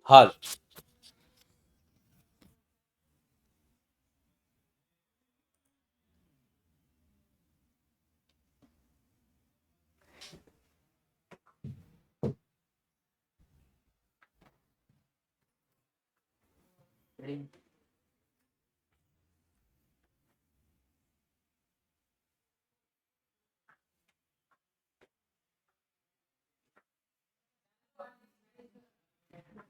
હાલ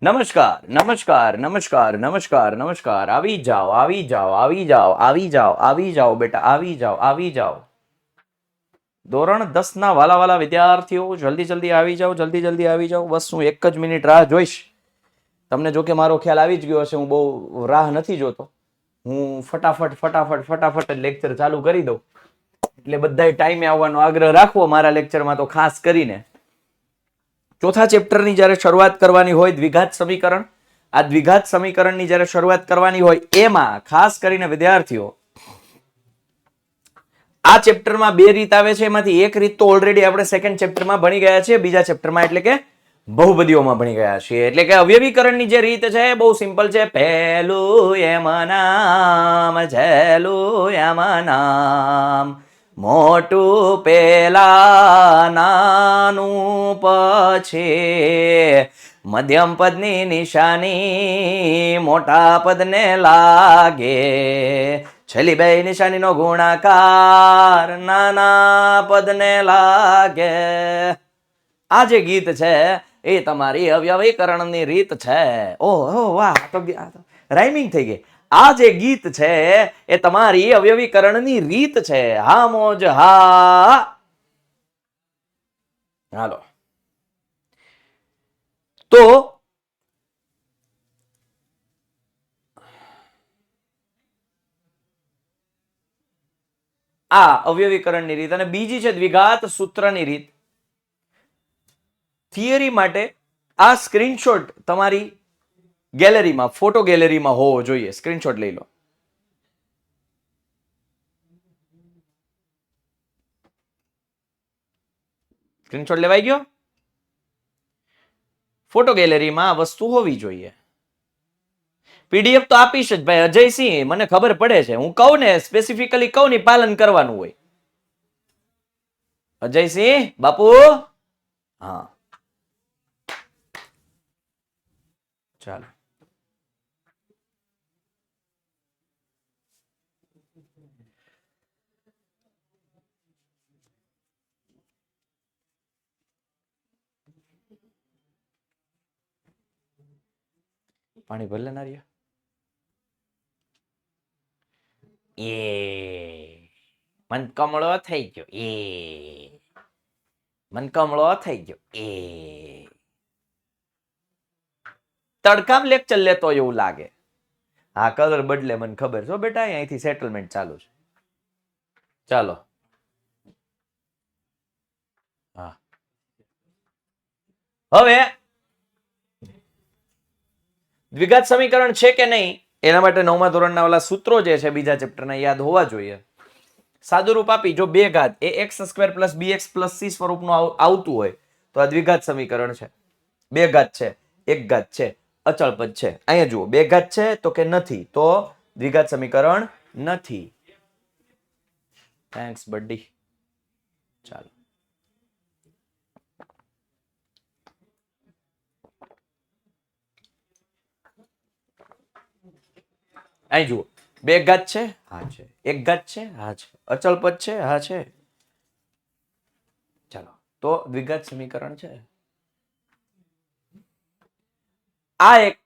નમસ્કાર નમસ્કાર નમસ્કાર નમસ્કાર નમસ્કાર આવી જાઓ આવી જાઓ આવી જાઓ આવી જાઓ આવી જાઓ બેટા આવી જાઓ આવી જાઓ ધોરણ 10 ના વાલા વાલા વિદ્યાર્થીઓ જલ્દી જલ્દી આવી જાઓ જલ્દી જલ્દી આવી જાઓ બસ હું એક જ મિનિટ રાહ જોઈશ તમને જો કે મારો ખ્યાલ આવી જ ગયો હશે હું બહુ રાહ નથી જોતો હું ફટાફટ ફટાફટ ફટાફટ લેક્ચર ચાલુ કરી દઉં એટલે બધાય ટાઈમે આવવાનો આગ્રહ રાખવો મારા લેક્ચરમાં તો ખાસ કરીને ચોથા ચેપ્ટરની જ્યારે શરૂઆત કરવાની હોય દ્વિઘાત સમીકરણ આ દ્વિઘાત સમીકરણની જ્યારે શરૂઆત કરવાની હોય એમાં ખાસ કરીને વિદ્યાર્થીઓ આ ચેપ્ટરમાં બે રીત આવે છે એમાંથી એક રીત તો ઓલરેડી આપણે સેકન્ડ ચેપ્ટરમાં ભણી ગયા છે બીજા ચેપ્ટરમાં એટલે કે બહુપદીઓમાં ભણી ગયા છીએ એટલે કે અવયવીકરણની જે રીત છે બહુ સિમ્પલ છે પહેલું એમાં નામ છેલ્લું એમાં નામ મોટું પેલા નાનું પછી મધ્યમ પદની નિશાની મોટા પદને લાગે છેલ્લી બે નિશાનીનો ગુણાકાર નાના પદને લાગે આ જે ગીત છે એ તમારી અવયવીકરણની રીત છે ઓહો વાહ તો રાઇમિંગ થઈ ગઈ આ જે ગીત છે એ તમારી અવયવીકરણની રીત છે હા મોજ હા હાલો તો આ અવયવીકરણની રીત અને બીજી છે દ્વિઘાત સૂત્રની રીત થિયરી માટે આ સ્ક્રીનશોટ તમારી ગેલેરીમાં ફોટો ગેલેરીમાં હોવો જોઈએ સ્ક્રીનશોટ લઈ લો સ્ક્રીનશોટ લેવાઈ ગયો ફોટો ગેલેરીમાં આ વસ્તુ હોવી જોઈએ પીડીએફ તો આપીશ જ ભાઈ અજયસિંહ મને ખબર પડે છે હું કહું ને સ્પેસિફિકલી કહું ને પાલન કરવાનું હોય અજયસિંહ બાપુ હા ચાલો પાણી ભરલે નારિયા એ મન કમળો થઈ ગયો એ મન કમળો થઈ ગયો એ તડકામ લેક્ચર લેતો એવું લાગે હા કલર બદલે મને ખબર છે બેટા અહીંથી સેટલમેન્ટ ચાલુ છે ચાલો હા હવે દ્વિઘાત સમીકરણ છે કે નહીં એના માટે 9મા ધોરણના ઓલા સૂત્રો જે છે બીજા ચેપ્ટરના યાદ હોવા જોઈએ સાદુરૂપ આપી જો બે ઘાત એ x² + bx + c સ્વરૂપનું આવતું હોય તો આ દ્વિઘાત સમીકરણ છે બે ઘાત છે એક ઘાત છે અચળ પદ છે અહીંયા જુઓ બે ઘાત છે તો કે નથી તો દ્વિઘાત સમીકરણ નથી થેન્ક્સ બડી ચાલો અહીં જુઓ બે ઘાત છે હા છે એક ઘાત છે હા છે અચળ પદ છે હા છે ચાલો તો દ્વિઘાત સમીકરણ છે આ એક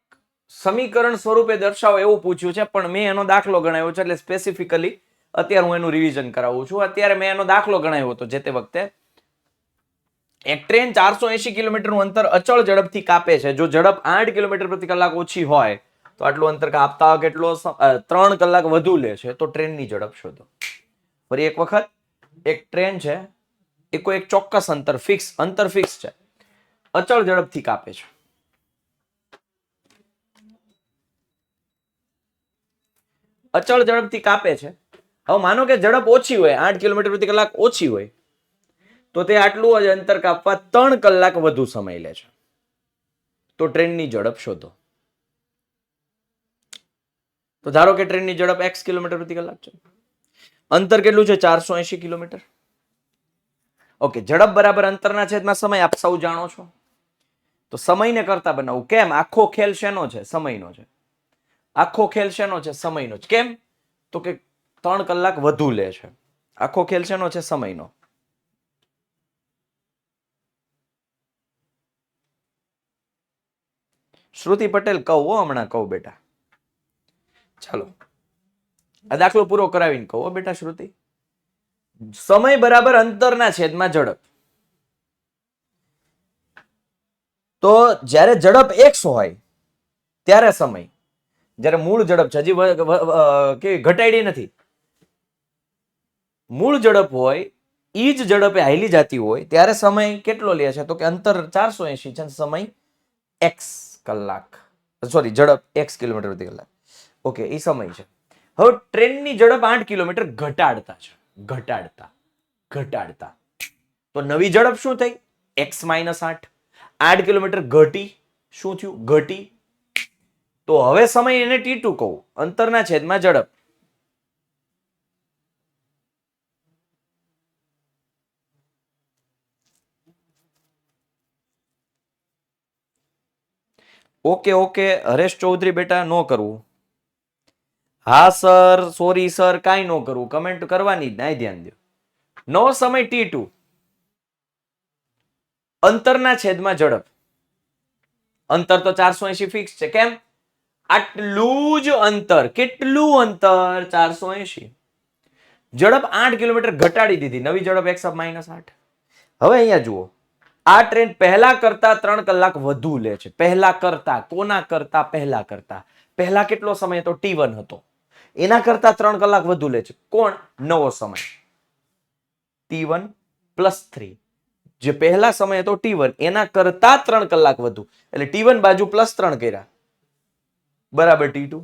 સમીકરણ સ્વરૂપે દર્શાવો એવું પૂછ્યું છે પણ મેં એનો દાખલો ગણાવ્યો છે એટલે સ્પેસિફિકલી અત્યારે હું એનું રિવિઝન કરાવું છું અત્યારે મેં એનો દાખલો ગણાવ્યો હતો જે તે વખતે એક ટ્રેન 480 કિલોમીટરનું અંતર અચળ ઝડપથી કાપે છે જો ઝડપ 8 કિલોમીટર પ્રતિ કલાક ઓછી હોય તો આટલું અંતર કાપતા કેટલો 3 કલાક વધુ લે છે તો ટ્રેનની ઝડપ શોધો ફરી એક વખત એક ટ્રેન છે એ કોઈ એક ચોક્કસ અંતર ફિક્સ છે અચળ ઝડપથી કાપે છે અચળ ઝડપથી કાપે છે હવે માનો કે ઝડપ ઓછી હોય 8 કિલોમીટર પ્રતિ કલાક ઓછી હોય તો તે આટલું જ અંતર કાપવા 3 કલાક વધુ સમય લે છે તો ટ્રેનની ઝડપ શોધો. તો ધારો કે ટ્રેનની ઝડપ x કિલોમીટર પ્રતિ કલાક છે. અંતર કેટલું છે? 480 કિલોમીટર. ઓકે, ઝડપ બરાબર અંતરના છેદમાં સમય. આપ સૌ જાણો છો. તો સમયને કરતા બનાવવું. કેમ? આખો ખેલ શેનો છે? સમયનો છે. આખો ખેલ શેનો છે? સમયનો. કેમ? તો કે 3 કલાક વધુ લે છે. આખો ખેલ શેનો છે? સમયનો. શ્રુતિ પટેલ કહું હમણાં કહું બેટા. ચાલો આ દાખલો પૂરો કરાવીને કહું બેટા. શ્રુતિ, સમય બરાબર અંતરના છેદમાં ઝડપ. તો જ્યારે ઝડપ x હોય ત્યારે સમય, જ્યારે મૂળ ઝડપ છે, હજી ઘટાડી નથી, મૂળ ઝડપ હોય ઈ જ ઝડપે હાલી જતી હોય ત્યારે સમય કેટલો લે છે? તો કે અંતર 480 છે, સમય x કલાક, સોરી ઝડપ x કિલોમીટર પ્રતિ કલાક. ઓકે, એ સમય છે. હવે ટ્રેનની ઝડપ 8 કિલોમીટર ઘટાડતા છે. ઘટાડતા તો નવી ઝડપ શું થઈ? x -8. 8 કિલોમીટર ઘટી. શું થયું? ઘટી. તો હવે સમય એને t2 કહું. અંતરના છેદમાં ઝડપ. ઓકે હરેશ ચૌધરી બેટા, નો કરવું. હા સર, સોરી સર, કાંઈ નો કરવું. કમેન્ટ કરવાની જ નહીં, ધ્યાન દો. નવો સમય t2 અંતરના છેદમાં ઝડપ. અંતર તો 480 ફિક્સ છે. કેમ? આટલું જ અંતર. કેટલું અંતર? 480. ઝડપ 8 કિલોમીટર ઘટાડી દીધી. નવી ઝડપ x -8. હવે અહીંયા જુઓ, આ ટ્રેન પહેલા કરતા 3 કલાક વધુ લે છે. પહેલા કરતા. કોના કરતા? પહેલા કરતા. પહેલા કેટલો સમય હતો? t1 હતો. એના કરતા 3 કલાક વધુ લે છે. કોણ? નવો સમય t1 + 3. જે પહેલા સમય હતો t1 એના કરતા 3 કલાક વધુ, એટલે t1 બાજુ +3 કર્યા બરાબર t2.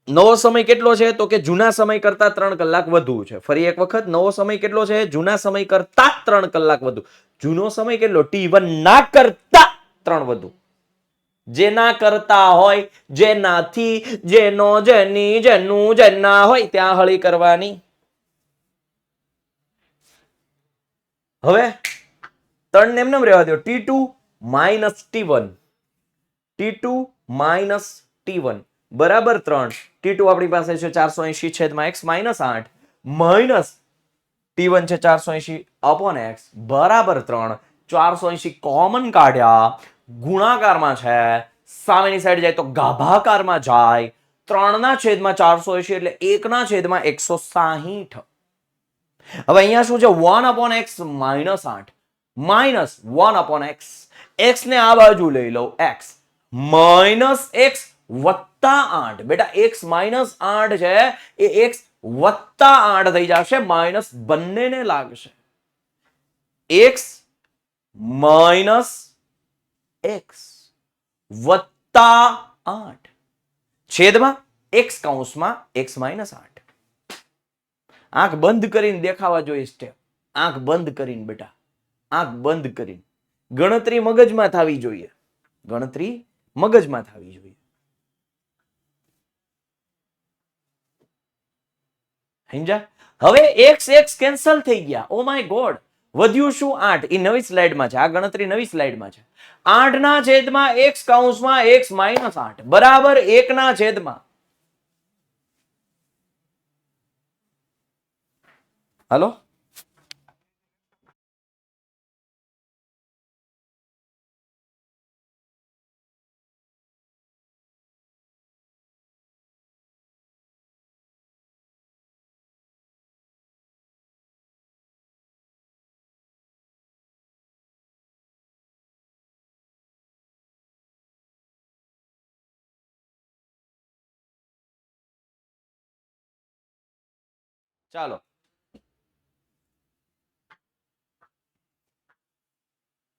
નવો સમય કેટલો છે? તો કે જૂના સમય કરતા 3 કલાક વધુ છે. ફરી એક વખત, નવો સમય કેટલો છે? જૂના સમય કરતા 3 કલાક વધુ. જૂનો સમય કેટલો? t1 ના કરતા 3 વધુ. જેના કરતા હોય, જેનાથી, જેનો, જેની, જેનું, જેના હોય ત્યાં હળી કરવાની. હવે 3 ને એમને રહેવા દો. t2 - t1. t2 - t1 બરાબર 3. t2 આપણી પાસે છે 480 છેદમાં x -8 માઇનસ t1 છે 480 અપોન x બરાબર 3. 480 કોમન કાઢ્યા, ગુણાકારમાં છે, સામેની સાઈડ જાય તો ગાભાકારમાં જાય. 3 ના છેદમાં 480 એટલે 1 ના છેદમાં 160. હવે અહીંયા શું છે? 1/x -8 minus 1/x. x ને આ બાજુ લઈ લઉં, x -x વત્તા 8. બેટા x -8 છે એ x વત્તા 8 થઈ જશે. માઇનસ બંનેને લાગશે. x -x વત્તા 8 છેદમાં x કૌંસમાં x -8. આંખ બંધ કરીને દેખાવા જોઈએ સ્ટેપ. આંખ બંધ કરીને બેટા, આંખ બંધ કરીને. ગણતરી મગજમાં થવી જોઈએ. ગણતરી મગજમાં થવી જોઈએ. સમજ્યા? હવે x કેન્સલ થઈ ગયા. Oh my God. વધ્યું શું? 8. એ નવી સ્લાઇડમાં છે. આ ગણતરી નવી સ્લાઇડમાં છે. 8 ના છેદમાં x કૌંસમાં x -8 બરાબર 1 ના છેદમાં. હાલો, ચાલો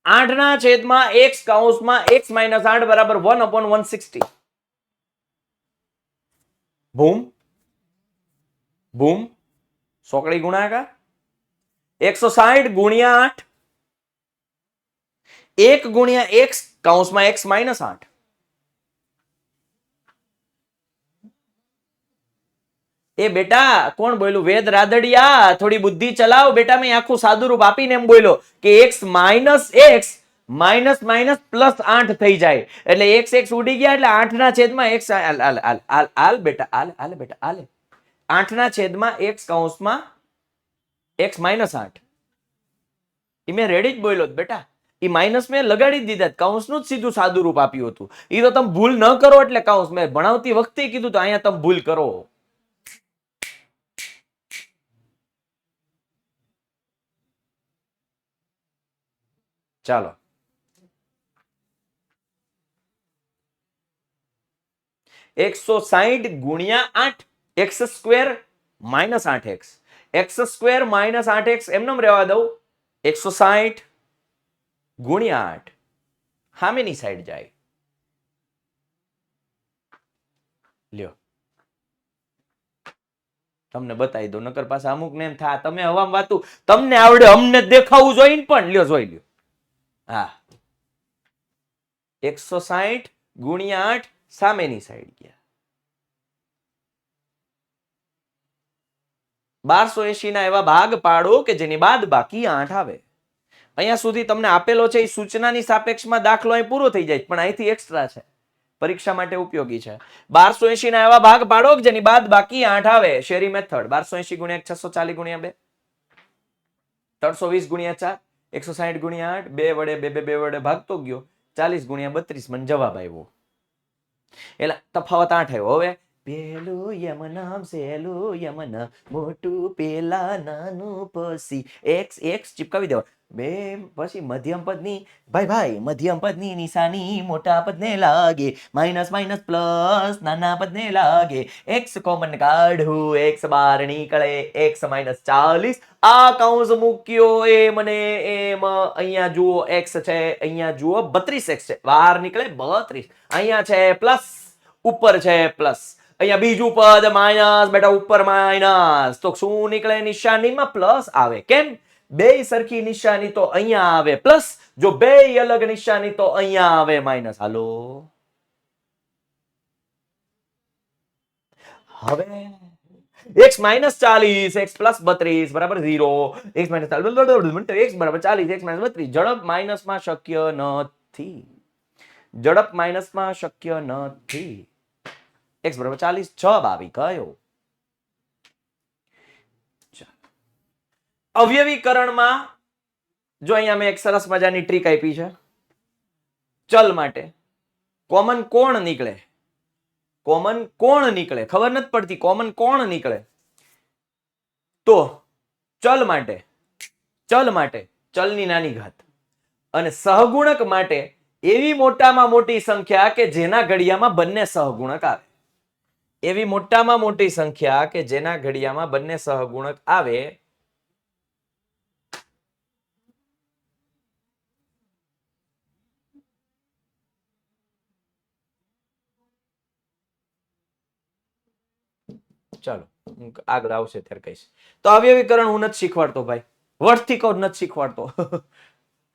8 ના છેદમાં x કૌંસમાં x -8 બરાબર 1/160. ભૂમ ભૂમ સોકડી ગુણાકાર 160 ગુણ્યા 8 1 ગુણ્યા x કૌંસમાં x માઇનસ 8. એ બેટા કોણ બોલ્યું? વેદ રાદડિયા, થોડી બુદ્ધિ ચલાવ બેટા. મેં આખું સાદું રૂપ આપીને એમ બોલ્યો કે x માઇનસ માઇનસ પ્લસ 8 થઈ જાય એટલે x ઉડી ગયા એટલે 8 ના છેદમાં x આલ બેટા આલ બેટા આલ 8 ના છેદમાં x કૌંસમાં x માઇનસ 8. એ મેં રેડી જ બોલ્યો બેટા. એ માઇનસ મેં લગાડી જ દીધા, કૌંસનું જ સીધું સાદું રૂપ આપ્યું હતું. એ તો તમે ભૂલ ન કરો એટલે કૌંસ મેં ભણાવતી વખતે કીધું તો અહીંયા તમે ભૂલ કરો. ચાલો 160 ગુણ્યા 8 x square minus 8x. x square minus 8x એમને રહેવા દઉં. 160 ગુણ્યા 8 સામેની સાઈડ જાય. લ્યો તમને બતાવી દો, નકર પાસે અમુક ને એમ થા તમે હવામાં વાતું તમને આવડે અમને દેખાવું જોઈએ ને, પણ લ્યો જોઈ લ્યો. હા 160 ગુણ્યા 8 સામેની સાઈડ ગયા. 1280 ના એવા ભાગ પાડો કે જેની બાદ બાકી 8 આવે. અહીંયા સુધી તમને આપેલો છે એ સૂચનાની સાપેક્ષમાં દાખલો અહીં પૂરો થઈ જાય, પણ અહીંથી એક્સ્ટ્રા છે, પરીક્ષા માટે ઉપયોગી છે. 1280 ના એવા ભાગ પાડો કે જેની બાદ બાકી 8 આવે. શેરી મેથડ 1280 ગુણ્યા 640 ગુણ્યા 2 320 ગુણ્યા 4 160 ગુણ્યા 8 2 વડે બે વડે ભાગતો ગયો 40 ગુણ્યા 32 મને જવાબ આવ્યો. એટલે તફાવત 8 આવ્યો. હવે પેલું યમનામ સેલું યમન મોટું પેલા નાનું પછી x ચિપકાવી દેવા બે પછી મધ્યમ પદની ભાઈ મધ્યમ પદની નિશાની મોટા પદને લાગે, માઇનસ માઇનસ પ્લસ નાના પદને લાગે. x કોમન કાઢું x બાર નીકળે x માઇનસ 40. આ કૌંસ મૂક્યો એ મને એમ અહીંયા જુઓ x છે, અહીંયા જુઓ 32x છે, બહાર નીકળે 32. અહીંયા છે પ્લસ, ઉપર છે પ્લસ, અહીંયા બીજું પદ માઇનસ બેટા ઉપર માઇનસ, તો શું નીકળે? નિશાનીમાં પ્લસ આવે. કેમ? બે સરખી નિશાની તો અહીંયા આવે પ્લસ, જો બે અલગ નિશાની તો અહીંયા આવે માઇનસ. હાલો હવે x માઇનસ 40 x પ્લસ 32 બરાબર 0. x માઇનસ 40 x બરાબર 40 x માઇનસ 32. ઝડપ માઇનસમાં શક્ય નથી. ઝડપ માઇનસમાં શક્ય નથી. x બરાબર 40 જવાબ આવી ગયો. અવયવીકરણમાં જો અહીંયા મેં એક સરસ મજાની ટ્રીક આપી છે. ચલ માટે કોમન કોણ નીકળે? કોમન કોણ નીકળે ખબર નથી પડતી. કોમન કોણ નીકળે તો ચલ માટે ચલની નાની ઘાત અને સહગુણક માટે એવી મોટામાં મોટી સંખ્યા કે જેના ઘડિયામાં બંને સહગુણક આવે. એવી મોટામાં મોટી સંખ્યા કે જેના ઘડિયામાં બંને સહગુણક આવે. ચાલો આગળ આવશે ત્યારે કહીશ. તો અવયવીકરણ હું નથી શીખવાડતો ભાઈ, વર્ષથી કહું નથી શીખવાડતો.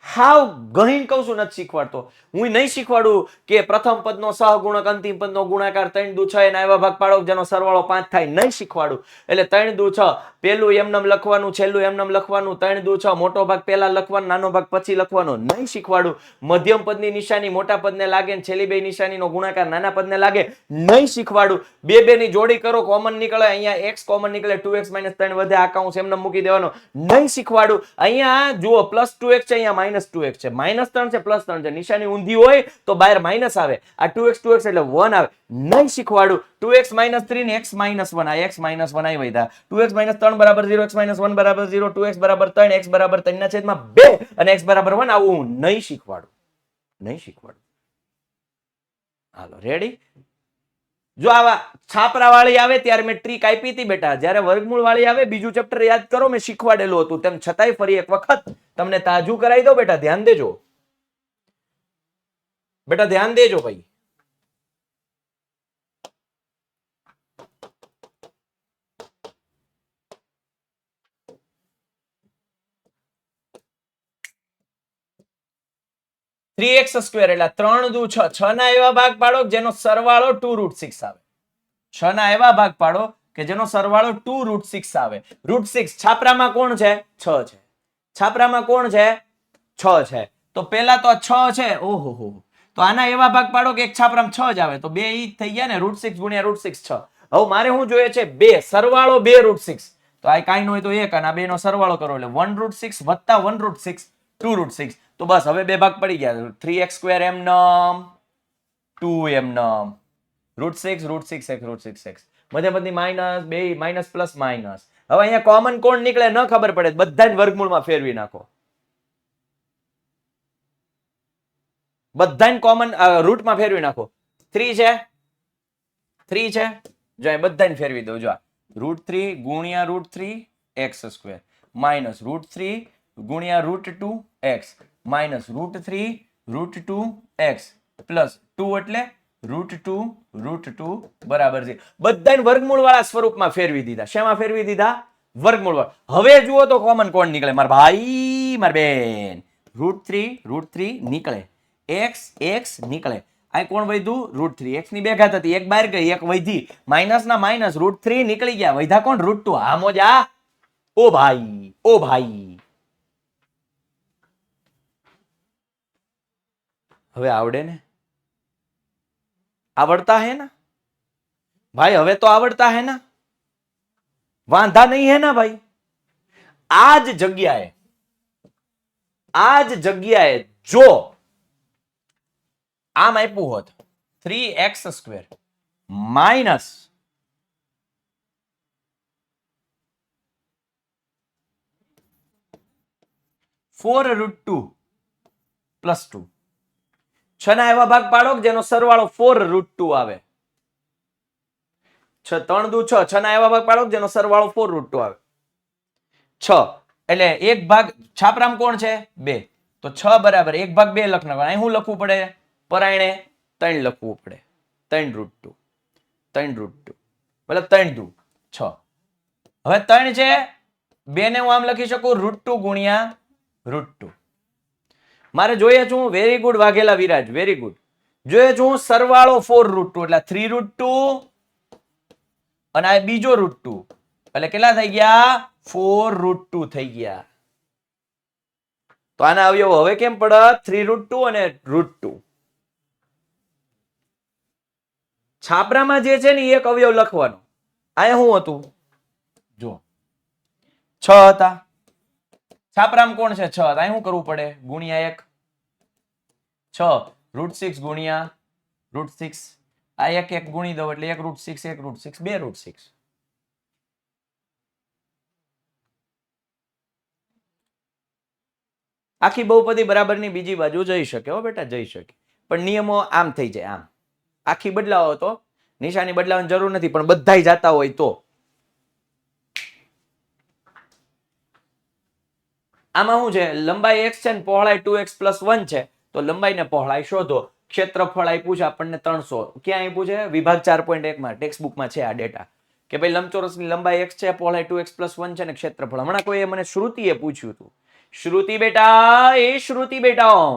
હાવ ગહીન કહું છું નથી શીખવાડતો. હું નહીં શીખવાડું કે પ્રથમ પદનો સહગુણક અંતિમ પદનો ગુણાકાર 3 દુ 6 એના એવા ભાગ પાડો જેનો સરવાળો 5 થાય. નહીં શીખવાડું. એટલે 3 દુ 6 પેલું એમનેમ લખવાનું, છેલ્લું એમનેમ લખવાનું, 3 દુ 6 મોટો ભાગ પહેલા લખવાનો, નાનો ભાગ પછી લખવાનો. નહીં શીખવાડું. મધ્યમ પદની નિશાની મોટા પદને લાગે ને છેલ્લી બે નિશાનીનો ગુણાકાર નાના પદને લાગે. નહીં શીખવાડું. બે ની જોડી કરો કોમન નીકળે, અહીંયા x કોમન નીકળે 2x 3 વધે, આ કૌંસ એમને મૂકી દેવાનો. નહીં શીખવાડું. અહીંયા જુઓ પ્લસ 2x છે, અહીંયા માઇનસ 2x છે, માઇનસ 3 છે પ્લસ 3 છે, નિશાની ઊંધી હોય તો બહાર માઇનસ આવે. આ 2x એટલે 1 આવે. નહીં શીખવાડું. 2x - 3 ને x - 1 આ x - 1 આવી વધ્યા. 2x - 3 બરાબર 0, x - 1 બરાબર 0, 2x બરાબર 3, x બરાબર 3 ના છેદમાં 2 અને x બરાબર 1 આવું નહીં શીખવાડું. નહીં શીખવાડું. હાલો રેડી. જો આવા છાપરા વાળી આવે ત્યારે મેં ટ્રીક આપી હતી બેટા. જ્યારે વર્ગમૂળ વાળી આવે બીજું ચેપ્ટર યાદ કરો, મેં શીખવાડેલું હતું તેમ છતાંય ફરી એક વખત તમને તાજું કરાવી દો બેટા. ધ્યાન દેજો બેટા, ધ્યાન દેજો ભાઈ. 3x² એટલે 3 દુ 6, 6 ના એવા ભાગ પાડો જેનો સરવાળો 2√6 આવે. 6 ના એવા ભાગ પાડો કે જેનો સરવાળો 2√6 આવે. √6 છાપરામાં કોણ છે? 6 છે. છાપરામાં કોણ છે? 6 છે. તો પહેલા તો 6 છે. ઓહો, તો આના એવા ભાગ પાડો કે એક છાપરામાં 6 જ આવે, તો બે ઈ થઈ ગયા ને. √6 ગુણ્યા √6 6. હવે મારે શું જોઈએ છે? 2 સરવાળો 2√6. તો આ કાંઈ ન હોય તો 1 અને આ બે નો સરવાળો કરો એટલે 1√6 વત્તા 1√6 2√6. તો બસ હવે બે ભાગ પડી ગયા. 3x² એમ નમ 2 એમ નમ √6 √6 x √6 x મધ્યપદની માઇનસ 2 માઇનસ પ્લસ માઇનસ. હવે અહીંયા કોમન કોણ નીકળે ન ખબર પડે, બધા વર્ગમૂળમાં ફેરવી નાખો. બધાને કોમન રૂટમાં ફેરવી નાખો. 3 છે, 3 છે, જો અહીં બધાને ફેરવી દો. જો √3 ગુણ્યા √3 x² માઇનસ √3 ગુણ્યા √2 x માઇનસ √3 √2 x પ્લસ 2 એટલે √2 બરાબર છે. બધાને વર્ગમૂળ વાળા સ્વરૂપમાં ફેરવી દીધા. શેમાં ફેરવી દીધા? વર્ગમૂળ વાળા. હવે જુઓ તો કોમન કોણ નીકળે મારા ભાઈ મારા બેન. √3 નીકળે, x નીકળે. આ કોણ વધ્યું? √3. x ની બે ઘાત હતી, એક બહાર ગઈ, એક વધી. માઇનસ ના માઇનસ √3 નીકળી ગયા, વધ્યા કોણ? √2. હા મોજા. ઓ ભાઈ હવે આવડે ને? आवड़ता है ना भाई? હવે તો આવડતા है ना? વાંધા નહીં है ना भाई? આ જ જગ્યાએ જો આમ આપ્યું હોત 3x² માઇનસ 4√2 પ્લસ 2. 6 ના એવા ભાગ પાડો જેનો સરવાળો 4√2 આવે. 3 દુ 6, 6 ના એવા ભાગ પાડો જેનો સરવાળો 4√2 આવે. 6 એટલે એક ભાગ છાપરામ કોણ છે? 2. તો 6 બરાબર એક ભાગ 2 લખ નાખો. અહીં શું લખવું પડે? પરાયણે 3 લખવું પડે. 3√2 મતલબ 3 દુ 6. હવે 3 છે, 2 ને હું આમ લખી શકું √2 ગુણ્યા √2. મારે જોઈએ છું, very good Vaghela Viraj, very good. જોઈએ છું સરવાળો 4√2 એટલે 3√2 અને આ બીજો √2 એટલે કેટલા થઈ ગયા? 4√2 થઈ ગયા. તો આના અવયવ હવે કેમ પડે? 3√2 અને √2. છાપરામાં જે છે ને એક અવયવ લખવાનો. અહીંયા શું હતું? જો 6 હતા. છાપરામાં કોણ છે? 6 હતા. અહીં શું કરવું પડે? ગુણ્યા 1. 6 √6 ગુણ્યા √6. આ 1 ગુણી દો એટલે 1 √6 1 √6 2 √6. આખી બહુપદી બરાબરની બીજી બાજુ જઈ શકે હો બેટા, જઈ શકે. પણ નિયમો આમ થઈ જાય. આમ આખી બદલાવો તો નિશાની બદલાવાની જરૂર નથી, પણ બધાય જાતા હોય તો. આમાં શું છે? લંબાઈ x છે ને પહોળાઈ 2x + 1 છે. તો લંબાઈ ને પહોળાઈ શોધો. ક્ષેત્રફળ આપ્યું છે આપણને 300. ક્યાં આપ્યું છે? વિભાગ 4.1 માં ટેક્સ્ટ બુકમાં છે આ ડેટા કે ભાઈ લંબચોરસની લંબાઈ x છે, પહોળાઈ 2x + 1 છે ને ક્ષેત્રફળ. હમણાં કોઈએ મને શ્રુતિએ પૂછ્યું હતું. શ્રુતિ બેટા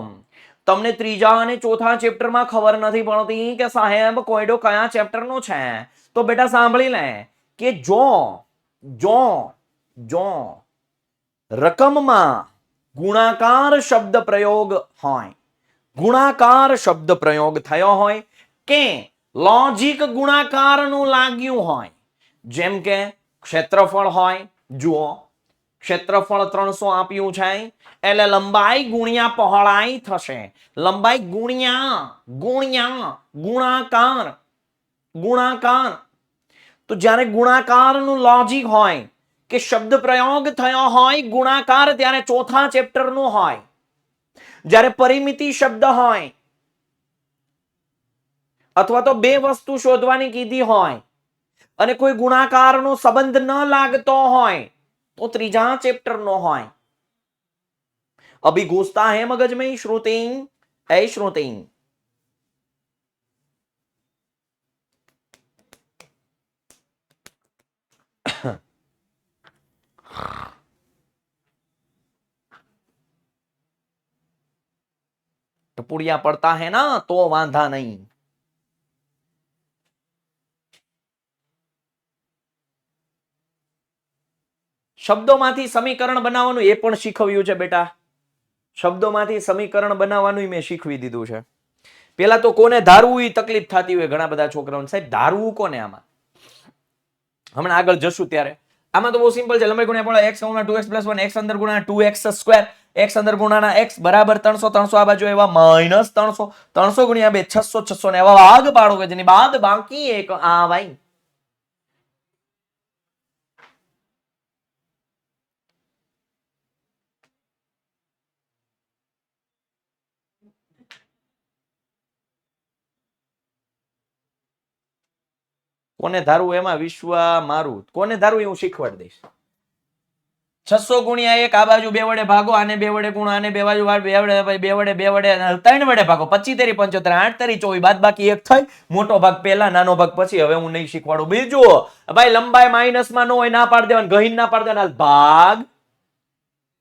તમને ત્રીજા અને ચોથા ચેપ્ટરમાં ખબર નથી પડતી કે સાહેબ કોયડો કયા ચેપ્ટરનો છે. તો બેટા સાંભળી લે કે જો રકમમાં ગુણાકાર શબ્દ પ્રયોગ હોય, ગુણાકાર શબ્દ પ્રયોગ થયો હોય કે લોજિક ગુણાકારનું લાગ્યું હોય, જેમ કે ક્ષેત્રફળ હોય. જુઓ ક્ષેત્રફળ 300 આપ્યું છે એટલે લંબાઈ ગુણ્યા પહોળાઈ થશે. લંબાઈ ગુણ્યા ગુણાકાર. તો જ્યારે ગુણાકારનું લોજિક હોય કે શબ્દ પ્રયોગ થયો હોય ગુણાકાર, ત્યારે ચોથા ચેપ્ટરનું હોય. જ્યારે પરિમિતિ શબ્દ હોય અથવા તો બે વસ્તુ શોધવાની કીધી હોય અને કોઈ ગુણાકારનો સંબંધ ન લાગતો હોય તો ત્રીજા ચેપ્ટરનો હોય. અભી ઘૂસતા હે મગજ में श्रुति पुड़िया पड़ता है ना तो वांधा नहीं. શબ્દોમાંથી સમીકરણ બનાવવાનું એ પણ શીખવ્યું છે બેટા. શબ્દોમાંથી સમીકરણ બનાવવાનું મેં શીખવી દીધું છે. પેલા તો કોને ધારવું એ તકલીફ થતી હોય ઘણા બધા છોકરાઓને, સાહેબ ધારવું કોને આમાં? હમણાં આગળ જશું ત્યારે. આમાં તો બહુ સિમ્પલ છે. લંબાઈ ગુણ્યા પહોળાઈ x ગુણ્યા 2x + 1 x અંદર ગુણ્યા 2x² x અંદર ગુણ્યાના x બરાબર 300 300 આ બાજુ એવા -300 300 ગુણ્યા 2 600 600 ને એવા ભાગ પાડો કે જેની બાદ બાકી એક આવાય. કોને ધારવું એમાં વિશ્વ મારું, કોને ધારવું હું શીખવાડી દઈશ. 600 ગુણ્યા 1 આ બાજુ 2 વડે ભાગો, આને 2 વડે ગુણો, આને 2 બાજુ 2 વડે 3 વડે ભાગો, 25 * 75 8 * 24 બાદ બાકી 1 થાય. મોટો ભાગ પહેલા, નાનો ભાગ પછી. હવે હું નહીં શીખવાડું. બીજું ભાઈ લંબાઈ માઇનસમાં ન હોય, ના પાડ દેવાનું, ગહીન ના પાડ દેવાના. ભાગ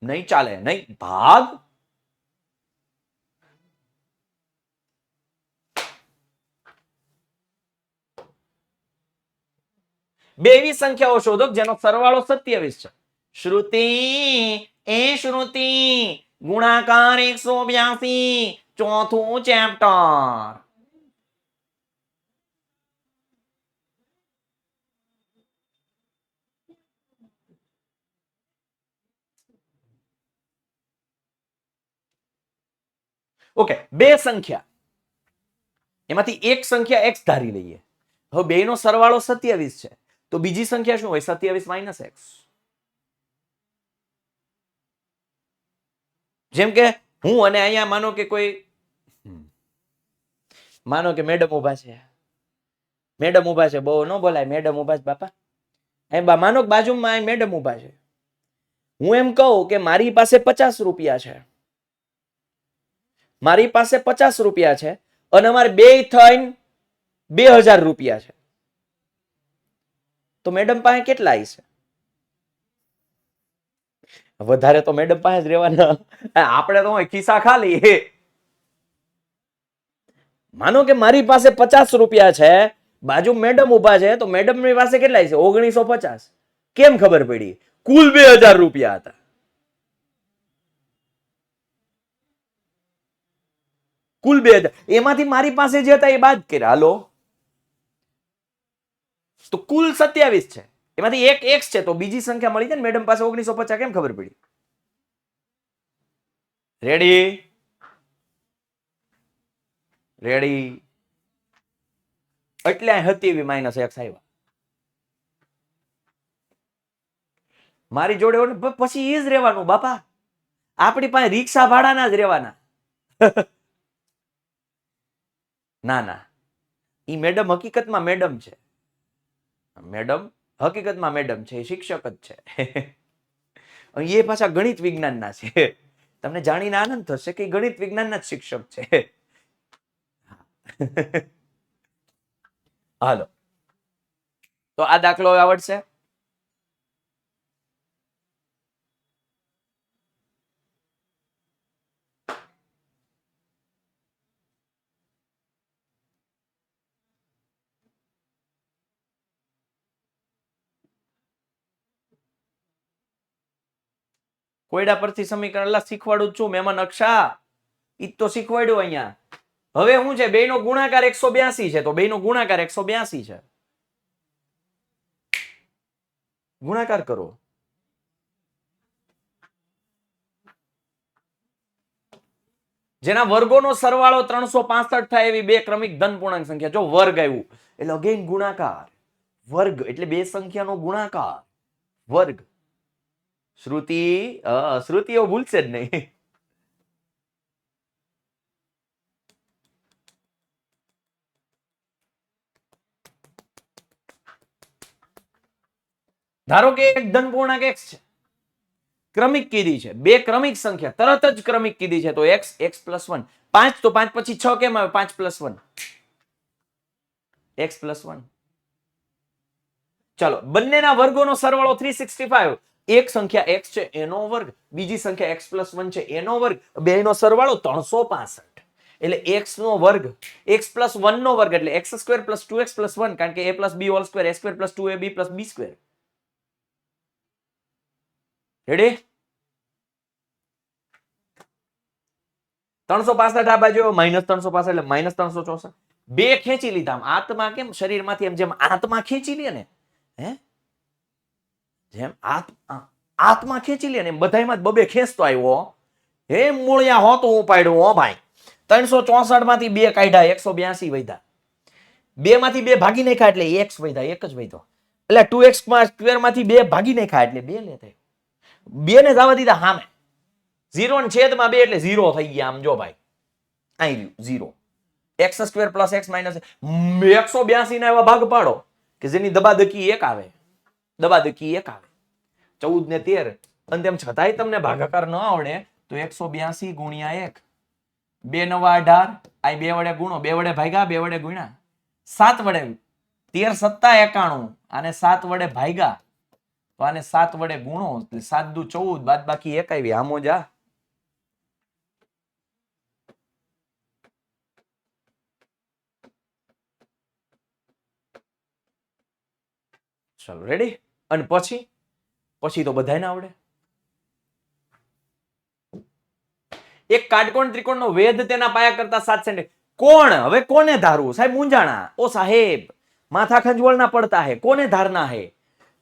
નહીં ચાલે, નહીં ભાગ. બે એવી સંખ્યાઓ શોધો જેનો સરવાળો 27 છે. શ્રુતિ એ શ્રુતિ ગુણાકાર 182 ચોથું ચેપ્ટર. ઓકે, બે સંખ્યા, એમાંથી એક સંખ્યા x ધારી લઈએ. હવે બેનો સરવાળો 27 છે તો બીજી સંખ્યા શું હોય? 27 - x. જેમ કે હું અને અહીંયા માનો કે કોઈ, માનો કે મેડમ ઉભા છે, મેડમ ઉભા છે, બહુ ન બોલાય, મેડમ ઉભા છે બાપા. એ માનો કે બાજુમાં મેડમ ઉભા છે. હું એમ કહું કે મારી પાસે 50 રૂપિયા છે, મારી પાસે 50 રૂપિયા છે અને અમારે બે થઈને 2000 રૂપિયા છે, તો મેડમ પાસે કેટલા છે? વધારે તો મેડમ પાસે જ રહેવાના. આપણે તો ખિસ્સા ખાલી. માનો કે મારી પાસે 50 રૂપિયા છે, બાજુ મેડમ ઉભા છે, તો મેડમ ની પાસે કેટલા છે? 1950. કેમ ખબર પડી? કુલ 2000 રૂપિયા હતા. કુલ 2000, એમાંથી મારી પાસે જે હતા એ બાદ કર્યા. હાલો, તો કુલ 27 છે, એમાંથી એક x છે, તો બીજી સંખ્યા મળી જાય ને. મેડમ પાસે 1950 કેમ ખબર પડી? Ready ready. એટલે 27 - x આવ્યા. મારી જોડે હોય ને પછી એ જ રહેવાનું બાપા. આપણી પાસે રિક્ષા ભાડાના જ રહેવાના. ના ના, ઈ મેડમ હકીકતમાં મેડમ છે. મેડમ હકીકતમાં મેડમ છે, એ શિક્ષક જ છે. એ પાછા ગણિત વિજ્ઞાનના છે. તમને જાણીને આનંદ થશે કે ગણિત વિજ્ઞાનના જ શિક્ષક છે. હાલો, તો આ દાખલો આવડશે? કોયડા પરથી સમીકરણ શીખવાડું છું મેમન અક્ષા, ઈ તો શીખવાડ્યું અહીંયા. હવે શું છે? બે નો ગુણાકાર 182 છે, તો બે નો ગુણાકાર 182 છે. ગુણાકાર કરો. જેના વર્ગોનો સરવાળો 365 થાય એવી બે ક્રમિક ધન પૂર્ણાંક સંખ્યા. જો વર્ગ આવ્યું એટલે અગેન ગુણાકાર. વર્ગ એટલે બે સંખ્યાનો ગુણાકાર. વર્ગ. શ્રુતિ શ્રુતિઓ ભૂલશે જ નહીં. ધારો કે એક ધન પૂર્ણાંક x છે, ક્રમિક કીધી છે. બે ક્રમિક સંખ્યા તરત જ ક્રમિક કીધી છે, તો x x + 1. 5 તો 5 પછી 6 કેમ આવે? 5 + 1 x + 1. ચાલો, બંનેના વર્ગોનો સરવાળો 365. એક સંખ્યા x છે એનો વર્ગ, બીજી સંખ્યા x + 1 છે એનો વર્ગ, બેનો સરવાળો 365. એટલે x નો વર્ગ x પ્લસ 1 નો વર્ગ એટલે x square plus 2x plus 1 કારણ કે a plus b whole square a square plus 2ab plus b square. Ready? 365 આ બાજુ માઇનસ 365 એટલે માઇનસ 364. બે ખેંચી લીધા આમ આત્મા કેમ શરીરમાંથી એમ જેમ આત્મા ખેંચી લે ને હે જેમ આત્મા ખેંચી લે ને બધાયમાં બબે ખેંચતો આવ્યો હે મૂળિયા હોતો ઉપાડ્યો હો ભાઈ 364 માંથી બે કાઢ્યા 182 વધ્યા બે માંથી બે ભાગી નાખ્યા એટલે x વધ્યા એક જ વધ્યો એટલે 2x સ્ક્વેર માંથી બે ભાગી નાખ્યા એટલે બે લે થાય બે ને જવા દીધા સામે 0 ને છેદમાં 2 એટલે 0 થઈ ગયા આમ જો ભાઈ અહીં રહ્યું 0 x square plus x minus 182 ના એવા ભાગ પાડો કે જેની દબાદકી 1 આવે દબાદકી 1 આવે 14 ને 13 અને તેમ છતાંય તમને ભાગાકાર ન આવડે તો 182 ગુણ્યા 1 2 નવા 18 આ બે વડે ગુણો બે વડે ભાગ્યા બે વડે ગુણ્યા 7 વડે 13 સત્તા 91 આને 7 વડે ભાગ્યા તો આને 7 વડે ગુણો એટલે 7 દુ 14 બાદ બાકી 1 આવી આમો જા ચલો રેડી અને પછી તો બધાને આવડે એક કાટકોણ ત્રિકોણનો વેધ તેના પાયા કરતા 7 સેમી કોણ હવે કોને ધારવું સાહેબ મૂંઝાણા ઓ સાહેબ માથા ખંજવળના પડતા હે કોને ધારના હે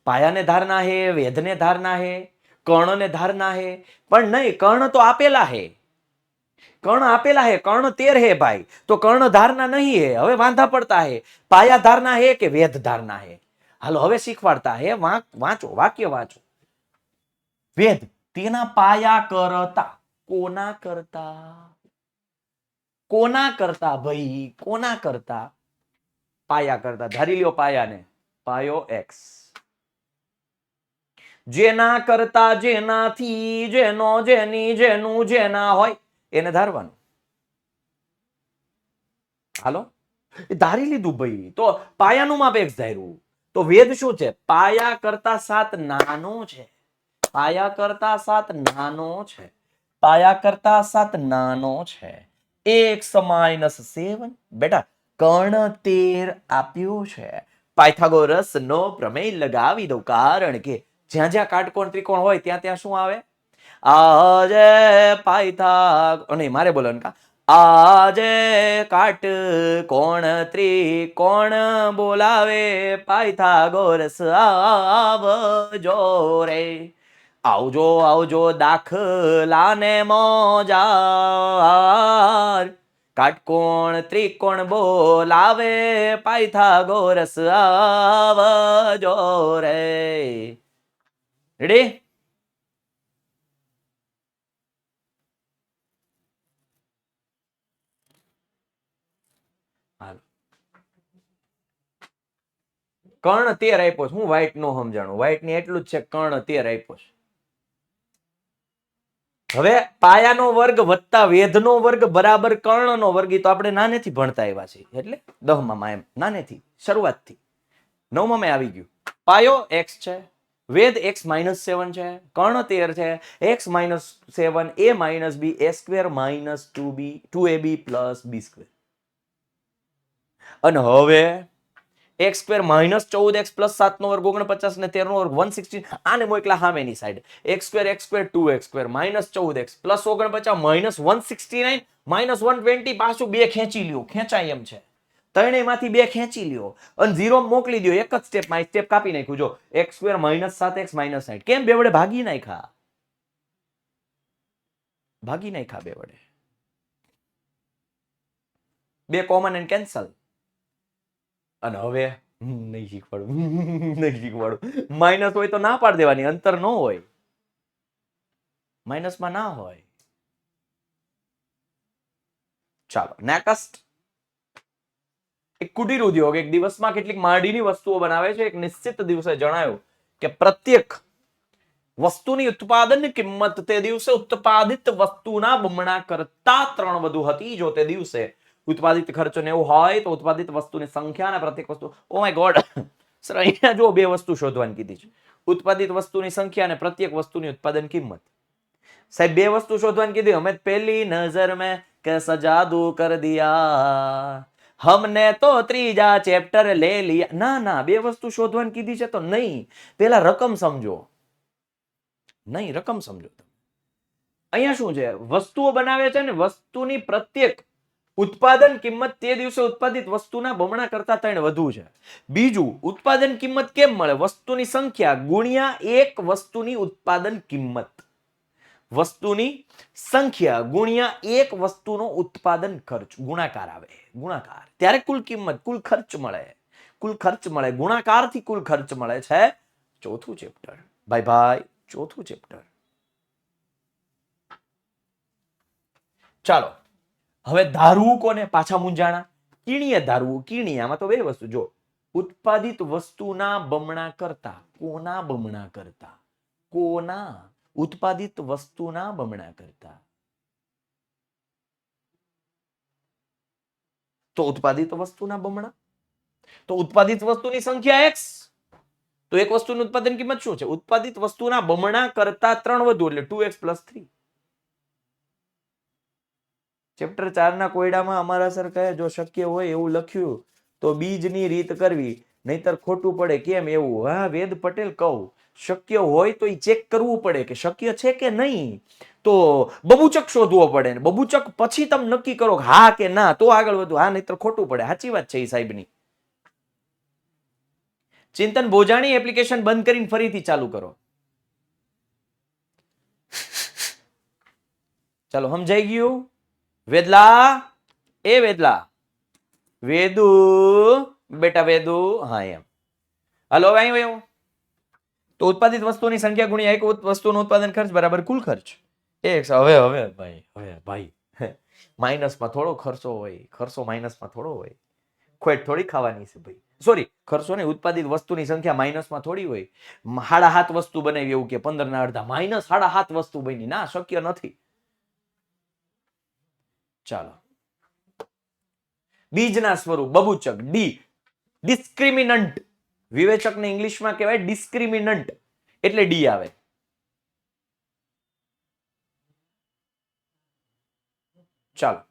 પાયાને ધારના હે વેધને ધારના હે કર્ણને ધારના હે પણ નહીં કર્ણ તો આપેલા હે કર્ણ આપેલા હે કર્ણ 13 હે ભાઈ તો કર્ણ ધારના નહીં હે હવે વાંધા પડતા હે પાયા ધારના હે કે વેધ ધારના હે હાલો હવે શીખવાડતા હે વાંચો વાક્ય વાંચો વેદ તેના પાયા કરતા કોના કરતા ભાઈ કોના કરતા પાયા કરતા ધારી લ્યો પાયાને પાયો x જેના કરતા જેનાથી જેનો જેની જેનું જેના હોય એને ધારવાનું હાલો ધારી લીધું ભાઈ તો પાયાનું માપ x ધાર્યું તો વેદ શું છે પાયા કરતા 7 નાનો છે પાયા કરતા 7 નાનો છે પાયા કરતા 7 નાનો છે x માઇનસ 7 બેટા કર્ણ 13 આપ્યું છે પાયથાગોરસ નો પ્રમેય લગાવી દો કારણ કે જ્યાં જ્યાં કાટકોણ ત્રિકોણ હોય ત્યાં ત્યાં શું આવે આજે અને મારે બોલવાનું કા આજે કાટકોણ ત્રિકોણ બોલાવે પાયથાગોરસ આવજો રે આવજો આવજો દાખલાને મોજાર કાટકોણ ત્રિકોણ બોલાવે પાયથાગોરસ આવજો રે રેડી કર્ણ 13 આપ્યો છે હું વ્હાઈટ નો સમજાણું વ્હાઈટ ની એટલું જ છે કર્ણ 13 આપ્યો છે હવે પાયાનો વર્ગ વત્તા વેધનો વર્ગ બરાબર કર્ણનો વર્ગ તો આપણે નાનેથી ભણતા આવ્યા છીએ એટલે 10માં એમ નાનેથી શરૂઆતથી 9માં આવી ગયું પાયો x છે વેધ x માઇનસ 7 છે કર્ણ 13 છે x minus 7 a minus b a square minus 2ab plus b square અને હવે x square minus 14x plus 7 નો વર્ગ 49 ને 13 નો વર્ગ 116 આને મોકલા સામેની side x square 2x square minus 14x plus 49 minus 169 minus 120 પાછું બે ખેંચી લ્યો ખેંચાય એમ છે ત્રણેયમાંથી બે ખેંચી લ્યો અને 0 મોકલી દો એક જ સ્ટેપમાં સ્ટેપ કાપી નાખ્યું જો x square minus 7x minus 60 કેમ બે વડે ભાગી નાખ્યા બે વડે બે કોમન એન્ડ કેન્સલ અને હવે નહીં શીખવાડું માઇનસ હોય તો ના પાડી દેવાની અંતર ન હોય માઇનસમાં ના હોય ચાલો નેક્સ્ટ એક કુટીર ઉદ્યોગ એક દિવસમાં કેટલીક માટીની વસ્તુઓ બનાવે છે એક નિશ્ચિત દિવસે જણાવ્યું કે પ્રત્યેક વસ્તુની ઉત્પાદન કિંમત તે દિવસે ઉત્પાદિત વસ્તુના બમણા કરતા 3 વધુ હતી જો તે દિવસે ઉત્પાદિત ખર્ચો 90 હોય તો ઉત્પાદિત વસ્તુની સંખ્યા અને પ્રત્યેક વસ્તુ ઓ માય ગોડ સર અહીંયા જો બે વસ્તુ શોધવાની કીધી છે ઉત્પાદિત વસ્તુની સંખ્યા અને પ્રત્યેક વસ્તુની ઉત્પાદન કિંમત સાહેબ બે વસ્તુ શોધવાની કીધી અમે પહેલી નજર મેં कैसा जादू कर दिया हमने तो ત્રીજા ચેપ્ટર લે લિયા. ના ના, બે વસ્તુ શોધવાની કીધી છે તો નહીં, પેલા રકમ સમજો. નહીં, રકમ સમજો. અહીંયા શું છે, વસ્તુઓ બનાવે છે ને, વસ્તુની પ્રત્યેક ઉત્પાદન કિંમત તે દિવસે ઉત્પાદિત વસ્તુના બમણા કરતા 3 વધુ છે. બીજું, ઉત્પાદન કિંમત કેમ મળે? વસ્તુની સંખ્યા ગુણ્યા એક વસ્તુની ઉત્પાદન કિંમત. વસ્તુની સંખ્યા ગુણ્યા એક વસ્તુનો ઉત્પાદન ખર્ચ, ગુણાકાર આવે, ગુણાકાર, ત્યારે કુલ કિંમત, કુલ ખર્ચ મળે. કુલ ખર્ચ મળે, ગુણાકારથી કુલ ખર્ચ મળે છે. ચોથું ચેપ્ટર ભાઈ, ચોથું ચેપ્ટર. ચાલો હવે ધારવું કોને? પાછા મૂંઝાણા. કીણીએ ધારવું. કીણી, આમાં તો બે વસ્તુ. જો, ઉત્પાદિત વસ્તુના બમણા કરતા. કોના બમણા કરતા? કોના? ઉત્પાદિત વસ્તુના બમણા કરતા. તો ઉત્પાદિત વસ્તુના બમણા, તો ઉત્પાદિત વસ્તુની સંખ્યા x. તો એક વસ્તુનું ઉત્પાદન કિંમત શું છે? ઉત્પાદિત વસ્તુના બમણા કરતા 3 વધુ, એટલે 2x + 3. ચેપ્ટર 4 ના કોયડામાં અમારા સર કહે જો શક્ય હોય એવું લખ્યું તો બીજની રીત કરવી, નહીતર ખોટું પડે. કેમ એવું? હા વેદ પટેલ, કહું શક્ય હોય તો ચેક કરવું પડે કે શક્ય છે કે નહીં. તો બબૂચક શોધવો પડે ને બબૂચક પછી તમે નક્કી કરો હા કે ના, તો આગળ વધુ. હા નહીતર ખોટું પડે. સાચી વાત છે એ સાહેબની. ચિંતન ભોજાણી એપ્લિકેશન બંધ કરીને ફરીથી ચાલુ કરો. ચાલો સમજાઈ ગયું? વેદલા, એ વેદલા, વેદુ બેટા, વેદુ, હા એમ. હાલો હવે અહીં તો ઉત્પાદિત વસ્તુની સંખ્યા ગુણ્યા એક વસ્તુનું ઉત્પાદન ખર્ચ બરાબર કુલ ખર્ચ. હવે ભાઈ માઇનસમાં થોડો ખર્ચો હોય, ખર્ચો માઇનસમાં થોડો હોય. ખોટ થોડી ખાવાની છે ભાઈ. સોરી, ખર્ચો ને ઉત્પાદિત વસ્તુની સંખ્યા માઇનસમાં થોડી હોય. 7.5 વસ્તુ બનાવી એવું કે 15 ના અડધા, માઇનસ 7.5 વસ્તુ બની. ના, શક્ય નથી. ચાલો, બીજના સ્વરૂપ બબૂચક. D discriminant. વિવેચકને ઇંગ્લિશમાં કહેવાય ડિસ્ક્રિમિનન્ટ, એટલે ડી આવે. ચાલો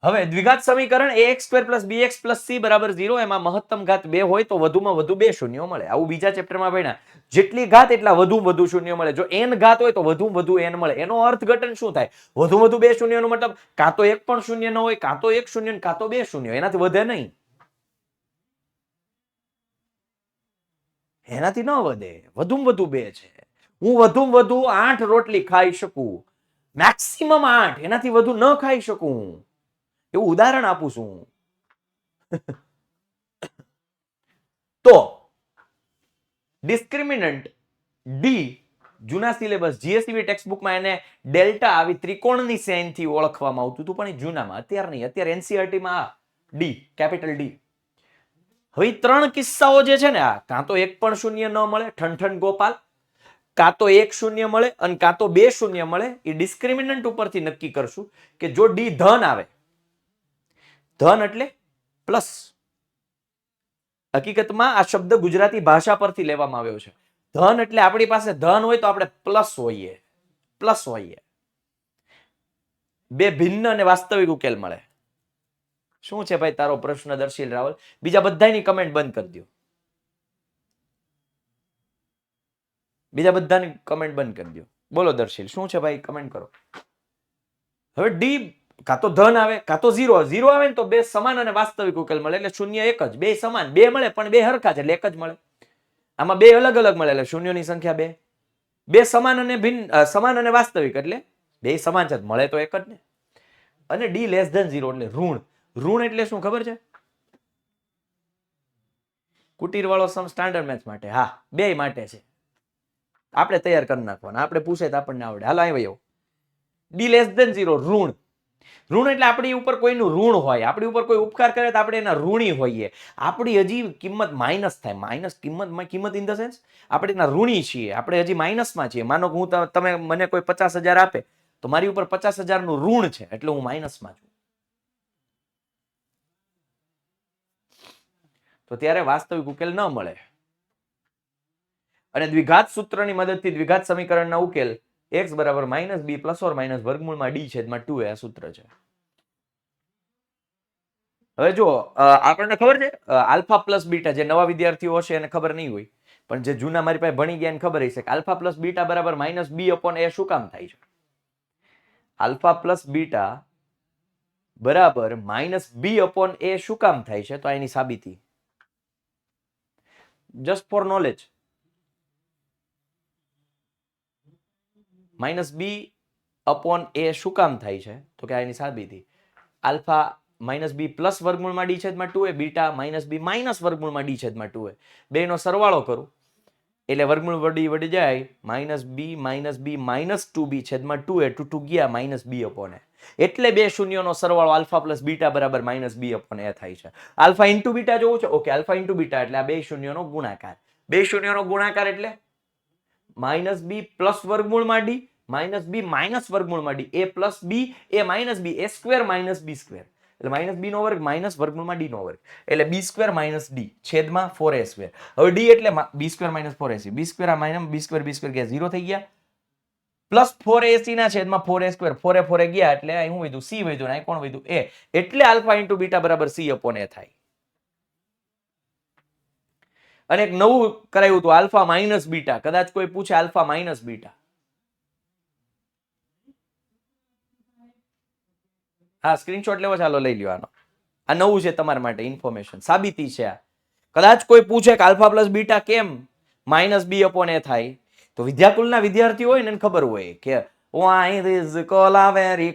હવે દ્વિઘાત સમીકરણ ax² + bx + c = 0. એમાં મહત્તમ ઘાત 2 હોય તો વધુમાં વધુ 2 શૂન્યો મળે. આવું બીજા ચેપ્ટરમાં ભણ્યા. જેટલી ઘાત એટલા વધુ શૂન્યો મળે. જો n ઘાત હોય તો વધુ n મળે. એનો અર્થઘટન શું થાય? વધુ 2 શૂન્યનો મતલબ કાં તો એક પણ શૂન્ય ન હોય, કાં તો એક શૂન્ય, કાં તો 2 શૂન્ય. એનાથી વધે નહીં, એનાથી ન વધે. વધુમાં વધુ 2 છે. હું વધુમાં વધુ 8 રોટલી ખાઈ શકું, મેક્સિમમ 8, એનાથી વધુ ન ખાઈ શકું. એવું ઉદાહરણ આપું છું. તો ડિસ્ક્રિમિનન્ટ ડી જૂના સિલેબસ જીએસસીબી ટેક્સ્ટબુકમાં એને ડેલ્ટા આવી ત્રિકોણની સેનથી ઓળખવામાં આવતું હતું, પણ એ જૂનામાં, અત્યારે નહીં. અત્યારે એનસીઈઆરટીમાં ડી, કેપિટલ ડી. હવે 3 કિસ્સાઓ જે છે ને, આ કાં તો એક પણ શૂન્ય ન મળે, ઠનઠન ગોપાલ, કાં તો એક શૂન્ય મળે અને કાં તો 2 શૂન્ય મળે. એ ડિસ્ક્રિમિનન્ટ ઉપરથી નક્કી કરશું કે જો ડી ધન આવે, ધન એટલે પ્લસ. હકીકતમાં આ શબ્દ ગુજરાતી ભાષા પરથી લેવામાં આવ્યો છે. ધન એટલે આપણી પાસે ધન હોય તો આપણે પ્લસ હોઈએ, પ્લસ હોઈએ. બે ભિન્ન અને વાસ્તવિક ઉકેલ મળે. શું છે ભાઈ તારો પ્રશ્ન દર્શીલ રાવલ? બીજા બધાની કમેન્ટ બંધ કરી દો. બીજા બધાની કમેન્ટ બંધ કરી દો. બોલો દર્શીલ, શું છે ભાઈ? કમેન્ટ કરો. હવે ડી કાં તો ધન આવે કાં તો 0. 0 આવે ને તો બે સમાન અને વાસ્તવિક ઉકેલ મળે, એટલે શૂન્ય એક જ. બે સમાન, બે મળે પણ બે હરખા છે એટલે એક જ મળે. આમાં બે અલગ અલગ મળે એટલે શૂન્યોની સંખ્યા 2. બે સમાન અને ભિન્ન, સમાન અને વાસ્તવિક એટલે બે સમાન છે, મળે તો એક જ ને. અને ડી <0 એટલે ઋણ. ઋણ એટલે શું ખબર છે? કુટીર વાળો સમ સ્ટાન્ડર્ડ મેથ્સ માટે. હા, બે માટે છે. આપણે તૈયાર કરી નાખવાના. આપણે પૂછે તો આપણને આવડે. હાલો આવ્યો ડી <0 ઋણ. ઋણ એટલે આપણી ઉપર કોઈનું ઋણ હોય, આપણી ઉપર કોઈ ઉપકાર કરે તો આપણે એના ઋણી હોઈએ. આપણી હજી કિંમત માઇનસ થાય. માઇનસ કિંમત ઇન ધ સેન્સ આપણે એના ઋણી છીએ, આપણે હજી માઇનસમાં છીએ. માનો કે હું તમે મને કોઈ 50,000 આપે તો મારી ઉપર 50,000 નું ઋણ છે, એટલે હું માઇનસમાં છું. તો ત્યારે વાસ્તવિક ઉકેલ ન મળે. અને દ્વિઘાત સૂત્રની મદદથી દ્વિઘાત સમીકરણના ઉકેલ x બરાબર minus B plus or minus વર્ગમૂળમાં ડી છેદમાં 2a આ સૂત્ર છે. હવે જો આપણને ખબર છે આલ્ફા પ્લસ બીટા, જે નવા વિદ્યાર્થીઓ હશે એને ખબર નહીં હોય, પણ જે જૂના મારી પાસે ભણી ગયા એને ખબર હશે કે આલ્ફા પ્લસ બીટા બરાબર માઇનસ બી અપોન એ શું કામ થાય છે? આલ્ફા પ્લસ બીટા બરાબર માઇનસ બી અપોન એ શું કામ થાય છે? તો એની સાબિતી just for knowledge. Minus B upon A શું કામ થાય છે? તો કે એની સાબિતી આલ્ફા માઇનસ બી પ્લસ વર્ગમૂળમાં ડી છેદમાં 2a, beta minus B minus વર્ગમૂળમાં ડી છેદમાં 2a, બેનો સરવાળો કરું એટલે વર્ગમૂળ વડી જાય માઇનસ બી માઇનસ 2b છેદમાં 2a, 2 ગયા માઇનસ બી અપોન એ, એટલે બે શૂન્યોનો સરવાળો આલ્ફા પ્લસ બીટા બરાબર માઇનસ બી અપોન એ થાય છે. આલ્ફા ઇન્ટુ બીટા જોવું છે? ઓકે, આલ્ફા ઇન્ટુ બીટા એટલે આ બે શૂન્યોનો ગુણાકાર. બે શૂન્યોનો ગુણાકાર એટલે માઇનસ બી પ્લસ વર્ગમૂળમાં ડી માઇનસ બી માઇનસ વર્ગમૂળમાં ડી, એ પ્લસ બી એ માઇનસ બી, એ સ્ક્વેર માઇનસ બી સ્ક્વેર, એટલે માઇનસ બી નો વર્ગ માઇનસ વર્ગમૂળમાં ડી નો વર્ગ, એટલે બી સ્ક્વેર માઇનસ ડી છેદમાં 4a સ્ક્વેર. હવે ડી એટલે બી સ્ક્વેર માઇનસ 4ac, બી સ્ક્વેર આ માઇનસ બી સ્ક્વેર ગયા 0 થઈ ગયા, પ્લસ 4ac ના છેદમાં 4a સ્ક્વેર, 4 ગયા એટલે અહીં શું વધ્યું? c વધ્યું, અહીં કોણ વધ્યું? a, એટલે આલ્ફા ઇન્ટુ બીટા બરાબર c અપોન a થાય. અને એક નવું કરાયું હતું આલ્ફા માઇનસ બીટા, કદાચ કોઈ પૂછે આલ્ફા માઇનસ બીટા, હા સ્ક્રીનશોટ લેવો, ચાલો લઈ લ્યો આનો, આ નવું છે તમારા માટે ઇન્ફોર્મેશન, સાબિતી છે આ. કદાચ કોઈ પૂછે કે આલ્ફા પ્લસ બીટા કેમ માઇનસ બી અપોન એ થાય, તો વિદ્યાકુલના વિદ્યાર્થી હોય ને એને ખબર હોય કે why this colaveri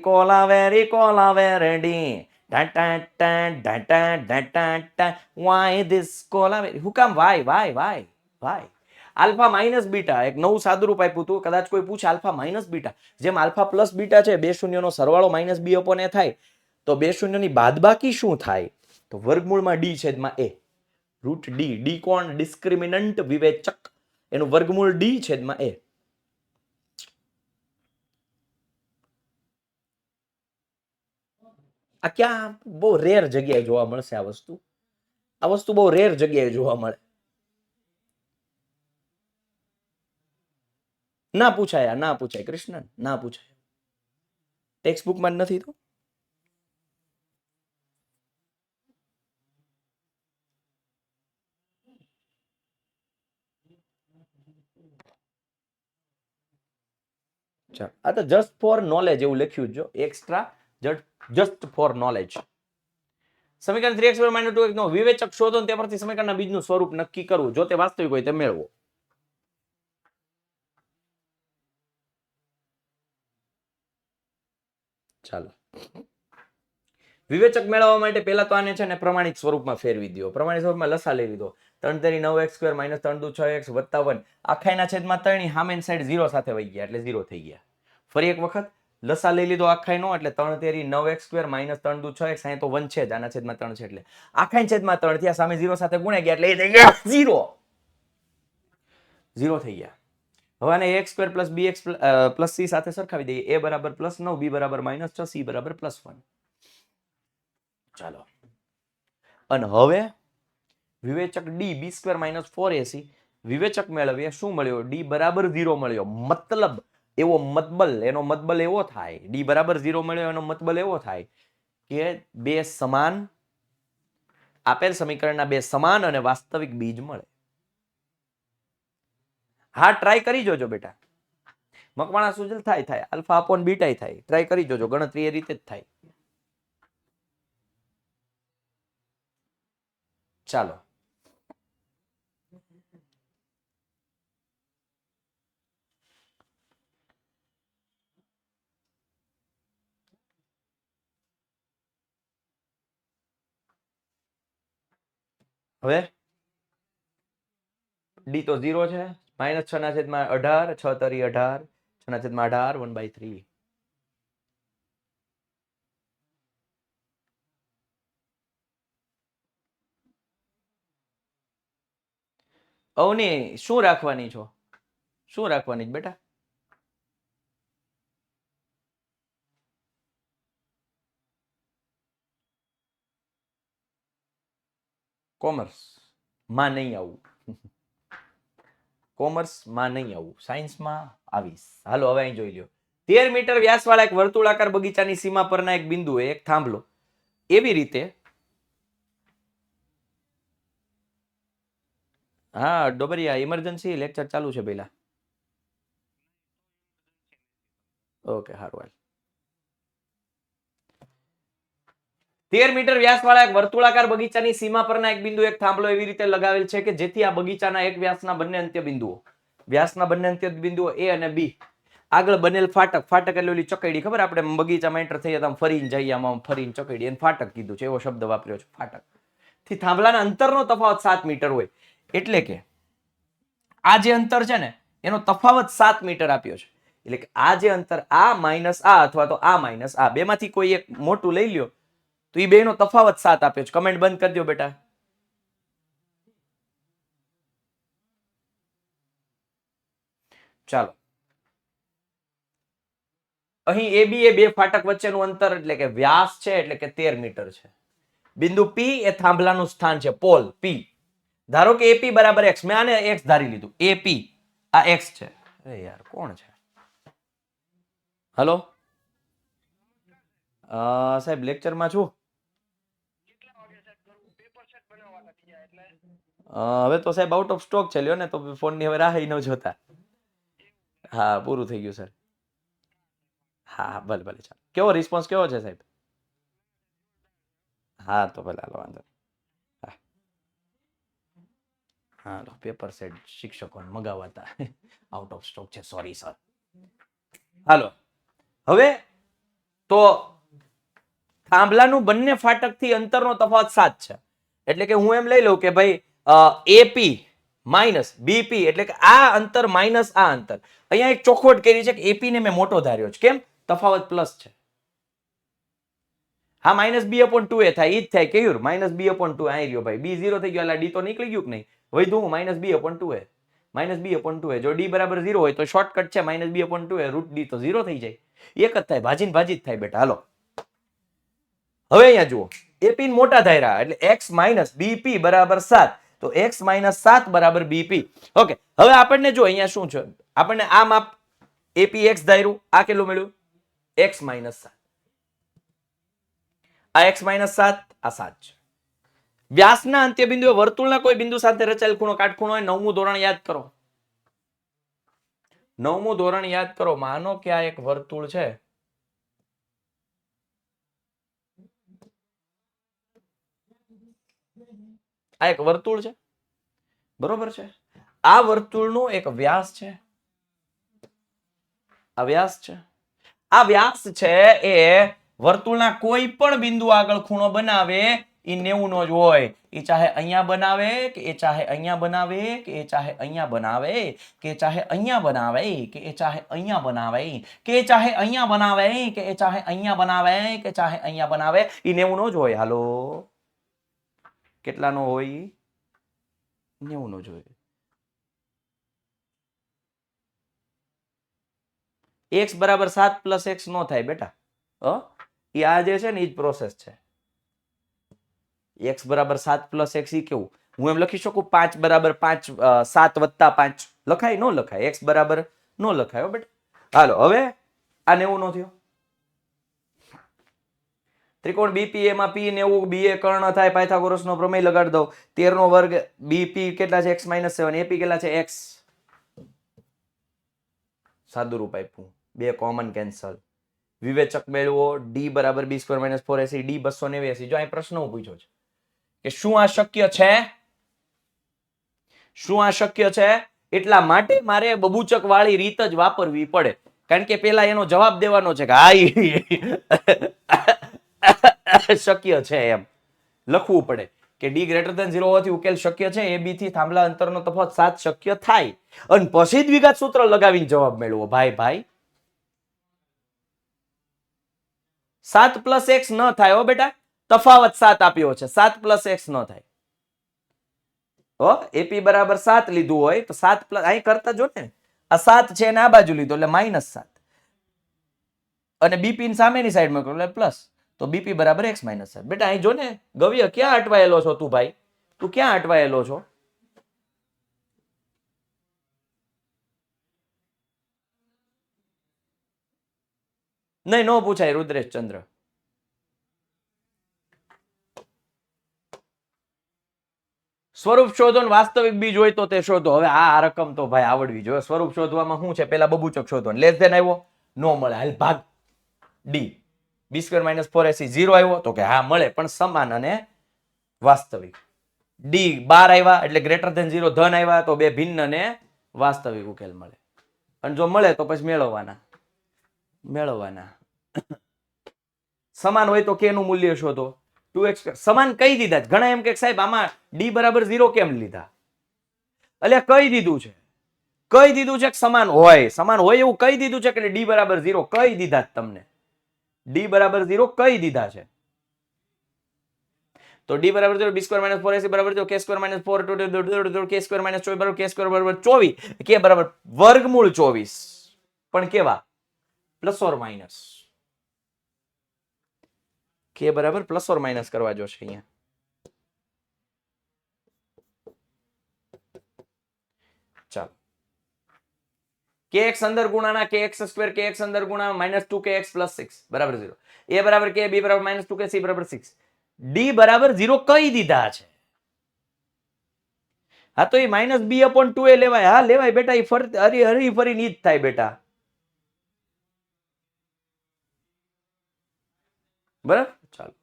why this colaveri, હું કામ વાય આલ્ફા માઇનસ બીટા એક નવું સાદુરૂપ આપ્યું હતું. કદાચ કોઈ પૂછે આલ્ફા માઇનસ બીટા, જેમ આલ્ફા પ્લસ બીટા છે બે શૂન્યનો સરવાળો માઇનસ બી અપોન એ થાય, તો બે શૂન્યની બાદબાકી શું થાય? તો વર્ગમૂળમાં ડી છેદમાં એ, રૂટ ડી, ડી કોણ? ડિસ્ક્રિમિનન્ટ વિવેચક, એનું વર્ગમૂળ ડી છેદમાં એ. આ ક્યાં બહુ રેર જગ્યાએ જોવા મળશે આ વસ્તુ, આ વસ્તુ બહુ રેર જગ્યાએ જોવા મળે. ના પૂછાય કૃષ્ણ, ના પૂછાય, ટેક્સ્ટ બુકમાં નથી તો. આ તો જસ્ટ ફોર નોલેજ એવું લખ્યું જો, એક્સ્ટ્રા જસ્ટ ફોર નોલેજ. સમીકરણ 3x - 2x નો વિવેચક શોધો, તે પરથી સમીકરણના બીજનું સ્વરૂપ નક્કી કરવું, જો તે વાસ્તવિક હોય તે મેળવો. ચાલો, વિવેચક મેળવવા માટે પહેલા તો આને છે ને પ્રમાણિત સ્વરૂપમાં ફેરવી દો. પ્રમાણિત સ્વરૂપમાં લસા લઈ લીધો, 3 તેરી 9x² - 3 દુ 6x + 1, આખાઈના છેદમાં 3 ની સામેની સાઈડ 0 સાથે વહી ગયા એટલે 0 થઈ ગયા. ફરી એક વખત લસા લઈ લીધો આખાઈનો, એટલે 3 તેરી 9x² - 3 દુ 6x, અહીં તો 1 છે જ, આના છેદમાં 3 છે એટલે આખાઈ છેદમાં 3 થયા, સામે 0 સાથે ગુણ્યા ગયા એટલે એ થઈ ગયા 0 થઈ ગયા. હવે આને ax² + bx + c સાથે સરખાવી દઈએ. a બરાબર +9, b બરાબર -6, c બરાબર +1. ચાલો, અને હવે વિવેચક ડી b² - 4ac વિવેચક મેળવીએ. શું મળ્યો? ડી બરાબર 0 મળ્યો. મતલબ એવો મતબલ, એનો મતબલ એવો થાય, ડી બરાબર 0 મળ્યો એનો મતબલ એવો થાય કે બે સમાન, આપેલ સમીકરણના બે સમાન અને વાસ્તવિક બીજ મળે. હા ટ્રાય કરી જોજો બેટા, મકવાણા સુજલ થાય, આલ્ફા અપોન બીટા થાય, ટ્રાય કરી જોજો, ગણતરી એ રીતે જ થાય. ચાલો, હવે ડી તો 0 છે, -6/18, 6 તરી 18, 6/18, 1/3. અવની શું રાખવાની છો? શું રાખવાની બેટા? કોમર્સ માં નહીં આવું, કોમર્સ માં નહીં આવું, સાયન્સમાં 22. હાલો હવે અહીં જોઈ લ્યો. 13 મીટર વ્યાસવાળા એક વર્તુળાકાર બગીચાની સીમા પરના એક બિંદુએ એક થાંભલો એવી રીતે હા ડોબરિયા ઇમરજન્સી લેક્ચર ચાલુ છે પેલા. ઓકે હારું હાલ. 13 મીટર વ્યાસવાળા એક વર્તુળાકાર બગીચાની સીમા પરના એક બિંદુ એક થાંભલો એવી રીતે લગાવેલ છે કે જેથી આ બગીચાના એક વ્યાસના બંને અંત્ય બિંદુઓ એ અને બી આગળ બનેલ ફાટક એટલે ઓલી ચકડી ખબર આપણે બગીચામાં એન્ટર થઈએ તો ફરીને જઈએ આમાં ફરીને ચકડી એને ફાટક કીધું છે એવો શબ્દ વાપર્યો છે ફાટક થી થાંભલાના અંતરનો તફાવત 7 મીટર હોય એટલે કે આ જે અંતર છે ને એનો તફાવત 7 મીટર આપ્યો છે એટલે કે આ જે અંતર આ માઇનસ આ અથવા તો આ માઇનસ આ બેમાંથી કોઈ એક મોટું લઈ લ્યો તો એ બેનો તફાવત 7 આપ્યો છે. કમેન્ટ બંધ કરી દો બેટા. ચાલો અહીં AB એ બે ફાટક વચ્ચેનું અંતર એટલે કે વ્યાસ છે એટલે કે 13 મીટર છે. બિંદુ P એ થાંભલાનું સ્થાન છે પોલ P. ધારો કે AP બરાબર x. મેં આને x ધારી લીધું. AP આ x છે. અરે યાર કોણ છે? હલો સાહેબ લેક્ચરમાં છું. હવે તો સાહેબ આઉટ ઓફ સ્ટોક છે લ્યો ને તો ફોન ની હવે રાહ ન જોતા. હા પૂરું થઈ ગયું સર. હા ભલે ભલે ચાલો. કેવો રિસ્પોન્સ કેવો છે સાહેબ? હા તો ભલે હાલો વાંધો નહીં. હા પેપર સેટ શિક્ષકોને મગાવાતા આઉટ ઓફ સ્ટોક છે સોરી સર. હાલો હવે તો થાંભલાનું બંને ફાટકથી અંતરનો તફાવત 7 છે એટલે કે હું એમ લઈ લઉં કે ભાઈ AP માઇનસ BP એટલે કે આ અંતર માઇનસ આ અંતર. અહીંયા એક ચોખવટ કરી છે કે AP ને મેં મોટો ધાર્યો છે. કેમ? તફાવત પ્લસ છે. હા માઇનસ b/2 થાય ઈ જ થાય કેયુર માઇનસ b/2 આઈ રહ્યો ભાઈ b 0 થઈ ગયો એટલે d તો નીકળી ગયું કે નહીં વધ્યું માઇનસ b/2 માઇનસ b/2 જો d બરાબર 0 હોય તો શોર્ટકટ છે માઇનસ b/2 રૂટ d તો 0 થઈ જાય એક જ થાય ભાજી જ થાય બેટા. હાલો હવે અહીંયા જુઓ AP મોટા ધાર્યા એટલે x માઇનસ BP બરાબર 7 તો x માઇનસ 7 બરાબર BP. ઓકે હવે આપણને જો અહીંયા શું છે આપણને આ માપ AP x ધાર્યું આ કેટલું મળ્યું x માઇનસ 7 આ x માઇનસ 7 આ 7 છે. વ્યાસના અંત્ય બિંદુએ વર્તુળના કોઈ બિંદુ સાથે રચાયેલ ખૂણો કાટખૂણો હોય 9મું ધોરણ યાદ કરો. 9મું ધોરણ યાદ કરો. માનો કે આ એક વર્તુળ છે આ એક વર્તુળ છે બરોબર છે. આ વર્તુળનો એક વ્યાસ છે આ વ્યાસ છે. આ વ્યાસ છે એ વર્તુળના કોઈ પણ બિંદુ આગળ ખૂણો બનાવે એ 90 નો જ હોય. એ ચાહે અહીંયા બનાવે કે એ ચાહે અહીંયા બનાવે કે એ ચાહે અહીંયા બનાવે કે ચાહે અહીંયા બનાવે કે એ ચાહે અહીંયા બનાવે કે ચાહે અહીંયા બનાવે કે એ ચાહે અહીંયા બનાવે કે ચાહે અહીંયા બનાવે એ 90 નો જ હોય. હાલો કેટલાનો હોય 90 નો જ હોય. x બરાબર 7 પ્લસ x નો થાય બેટા. એ આ જે છે ને એ જ પ્રોસેસ છે. x બરાબર 7 પ્લસ x ઈ કેવું હું એમ લખી શકું 5 બરાબર 5 7 વત્તા 5 લખાય નો લખાય x બરાબર નો લખાય બેટા. હાલો હવે આ 90 નો થયો. ત્રિકોણ BPA માં P 90 BA કર્ણ થાય પાયથાગોરસ નો પ્રમેય લગાડી દઉં 13 નો વર્ગ BP કેટલા છે x - 7 AP કેટલા છે x સાદું રૂપ આપ્યું બે કોમન કેન્સલ વિવેચક મેળવો d બરાબર b² - 4ac d 289 જો અહીં પ્રશ્ન પૂછ્યો છે કે શું આ શક્ય છે શું આ શક્ય છે એટલા માટે મારે બબૂચક વાળી રીત જ વાપરવી પડે કારણ કે પેલા એનો જવાબ દેવાનો છે કે હા શક્ય છે એમ લખવું પડે કે d greater than 0 હોવાથી ઉકેલ શક્ય છે ab થી થાંભલા અંતરનો તફાવત 7 શક્ય થાય અને પછી દ્વિઘાત સૂત્ર લગાવીને જવાબ મેળવો ભાઈ 7 પ્લસ x ન થાય હો બેટા તફાવત 7 આપ્યો છે 7 પ્લસ x ન થાય AP બરાબર 7 લીધું હોય તો 7 પ્લસ અહીં કરતા જો ને આ 7 છે ને આ બાજુ લીધો એટલે -7 અને BP ની સામેની સાઈડમાં કરો એટલે પ્લસ તો BP બરાબર x - 7 બેટા અહીં જો ને ગવ્ય ક્યાં અટવાયેલો છો તું ભાઈ તું ક્યાં અટવાયેલો છો નહીં, નો પૂછાય રુદ્રેશ ચંદ્ર. સ્વરૂપ શોધો ને વાસ્તવિક બીજ હોય તો તે શોધો. હવે આ રકમ તો ભાઈ આવડવી જોઈએ. સ્વરૂપ શોધવામાં શું છે? પેલા બબૂચક શોધો, લેસ ધેન આવ્યો, નો મળે, હાલ ભાગ ડી. બી સ્ક્વેર માઇનસ 4ac 0 આવ્યો તો કે હા મળે, પણ સમાન અને વાસ્તવિક. ડી 12 આવ્યા એટલે ગ્રેટર ધેન 0 ધન આવ્યા તો બે ભિન્ન અને વાસ્તવિક ઉકેલ મળે. અને જો મળે તો પછી મેળવવાના. સમાન હોય તો કે નું મૂલ્ય શોધો. 2x સમાન કહી દીધા. ઘણા એમ કે સાહેબ આમાં ડી બરાબર 0 કેમ લીધા? એટલે કહી દીધું છે કે સમાન હોય એવું કહી દીધું છે કે ડી બરાબર 0 કહી દીધા તમને. ડી બરાબર 0 કહી દીધા છે. તો ડી બરાબર 0, બી સ્ક્વેર માઇનસ 4ac બરાબર 0, કે સ્ક્વેર માઇનસ 4 કે સ્ક્વેર માઇનસ 24 બરાબર કે સ્ક્વેર બરાબર 24, કે બરાબર વર્ગમૂળ 24, પણ કેવા? Plus or minus. કે બરાબર પ્લસ ઓર માઇનસ કરવા જોશે અહીંયા. ચાલો, kx અંદર ગુણાના kx સ્ક્વેર kx અંદર ગુણા -2kx + 6 બરાબર 0. a બરાબર k, b બરાબર -2k, c બરાબર 6. d બરાબર 0 કહી દીધા છે. હા તો એ -b/2 એ લેવાય. હા લેવાય બેટા, એ હરી ફરી ની જ થાય બેટા. બરાબર, ચાલો.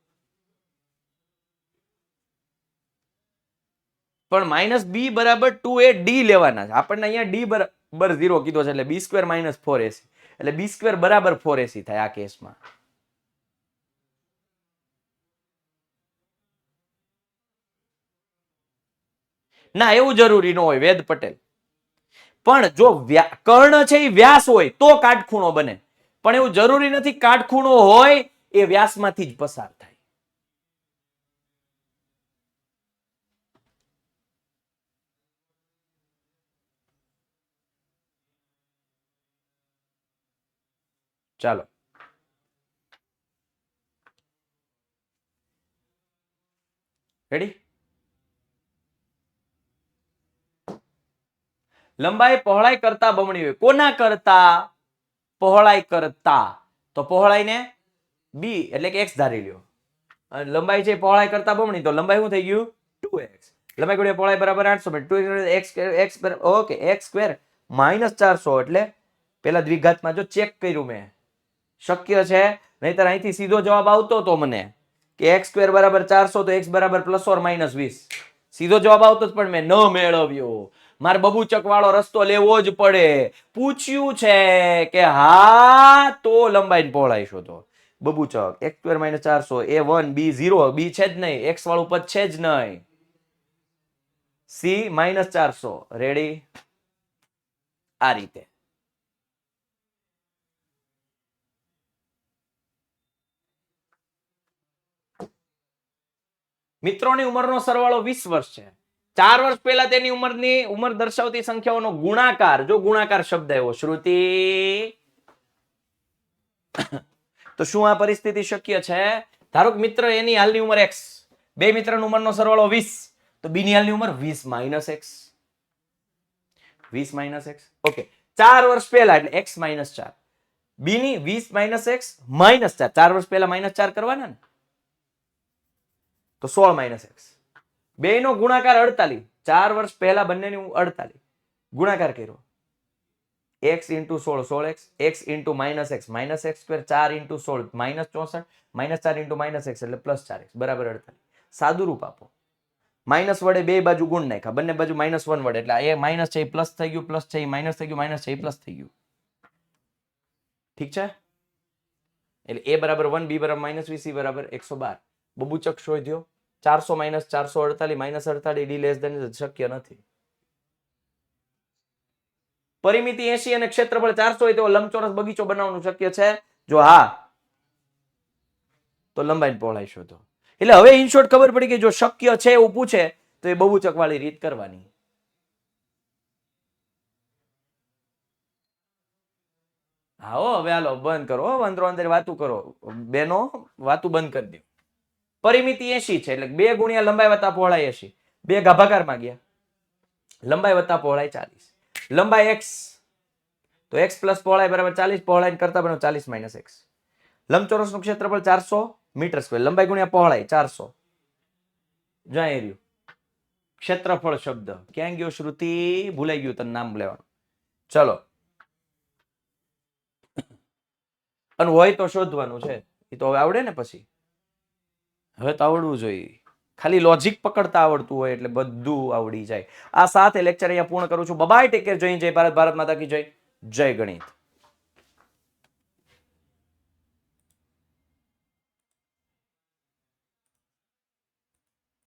પણ -b બરાબર 2 એ d લેવાના છે. આપણને અહીંયા d બરાબર 0 કીધો છે એટલે b સ્ક્વેર માઇનસ 4ac એટલે b સ્ક્વેર બરાબર 4ac થાય આ કેસમાં. ના એવું જરૂરી ન હોય વેદ પટેલ. પણ જો કર્ણ છે એ વ્યાસ હોય તો કાટખૂણો બને, પણ એવું જરૂરી નથી કાટખૂણો હોય એ વ્યાસમાંથી જ પસાર થાય. ચાલો, રેડી? લંબાઈ પહોળાઈ કરતા બમણી હોય. કોના કરતા? પહોળાઈ કરતા. તો પહોળાઈને b એટલે કે x ધારી લ્યો. લંબાઈ છે પહોળાઈ કરતા બમણી, તો લંબાઈ શું થઈ ગયું? 2x. લંબાઈ ગુણ્યા પહોળાઈ બરાબર 800. 2x ઓકે, x સ્ક્વેર -400 એટલે પેલા દ્વિઘાતમાં જો ચેક કર્યું મેં, શક્ય છે, નહીતર અહીંથી સીધો જવાબ આવતો તો મને કે x સ્ક્વેર બરાબર 400 તો x બરાબર +or-20. સીધો જવાબ આવતો પણ મેં ન મેળવ્યો. મારે બબૂચક વાળો રસ્તો લેવો જ પડે. પૂછ્યું છે કે હા તો લંબાઈ પહોળાઈ શોધો. બબૂચક x square -400 a1 b0, b છે જ નહીં, x વાળું પદ છે જ નહીં, c -400. રેડી? આ રીતે. મિત્રોની ઉંમરનો સરવાળો 20 વર્ષ છે. 4 વર્ષ પહેલા તેની ઉંમર દર્શાવતી સંખ્યાઓનો ગુણાકાર, જો ગુણાકાર શબ્દ આવ્યો શ્રુતિ, તો શું આ પરિસ્થિતિ શક્ય છે? ધારો કે મિત્ર એની હાલની ઉંમર x, બે મિત્રોની ઉંમરનો સરવાળો 20, તો b ની હાલની ઉંમર 20 - x. 20 - x. ઓકે, 4 વર્ષ પહેલા એટલે x - 4. b ની 20 - x -4. 4 વર્ષ પહેલા -4 કરવાના ને, તો 16 - x. બે નો ગુણાકાર 48. 4 વર્ષ પહેલા બંનેની 48 ગુણાકાર કર્યો. x * 16 16x, x * -x -x square, 4 * 16 -64, -4 * -x એટલે +4x બરાબર 48. સાદું રૂપ આપો. માઇનસ વડે બે બાજુ ગુણ નાખ્યા, બંને બાજુ -1 વડે એટલે એ માઇનસ છે એ પ્લસ થઈ ગયું, પ્લસ છે એ માઇનસ થઈ ગયું, માઇનસ છે એ પ્લસ થઈ ગયું. ઠીક છે? એટલે a બરાબર 1, b બરાબર -20, c બરાબર 112. બબૂચક શોધ્યો. 400 - 448 -48, d લેસ ધેન શક્ય નથી. પરિમિતિ 80 અને ક્ષેત્રફળ 400 હોય તો લંબચોરસ બગીચો બનાવવાનું શક્ય છે? જો હા તો લંબાઈ પહોળાઈ શોધો. એટલે હવે ઇન શોર્ટ ખબર પડી કે જો શક્ય છે એવું પૂછે તો એ બહુચક વાળી રીત કરવાની. હા હવે હાલો બંધ કરો, અંદરો અંદર વાતું કરો બેનો, વાતું બંધ કરી દો. પરિમિતિ 80 છે એટલે 2 ગુણ્યા લંબાઈ વત્તા પહોળાઈ 80, બે ભાગાકારમાં ગયા, લંબાઈ વત્તા પહોળાઈ 40. લંબાઈ x તો x પ્લસ પહોળાઈ બરાબર 40, પહોળાઈ કરતા બનો 40 - x. લંબચોરસનું ક્ષેત્રફળ 400 મીટર સ્ક્વેર, લંબાઈ ગુણ્યા પહોળાઈ 400. જો અહીં રહ્યું ક્ષેત્રફળ શબ્દ. ક્યાં ગયો શ્રુતિ? ભૂલાઈ ગયું તને નામ લેવાનું. ચલો, અને હોય તો શોધવાનું છે. એ તો હવે આવડે ને, પછી હવે તો આવડવું જોઈએ. ખાલી લોજિક પકડતા આવડતું હોય એટલે બધું આવડી જાય. આ સાથે લેક્ચર અહીંયા પૂર્ણ કરું છું. બાય, ટેક કેર, જય હિન્દ, જય ભારત, ભારત માતા કી જય, જય ગણિત.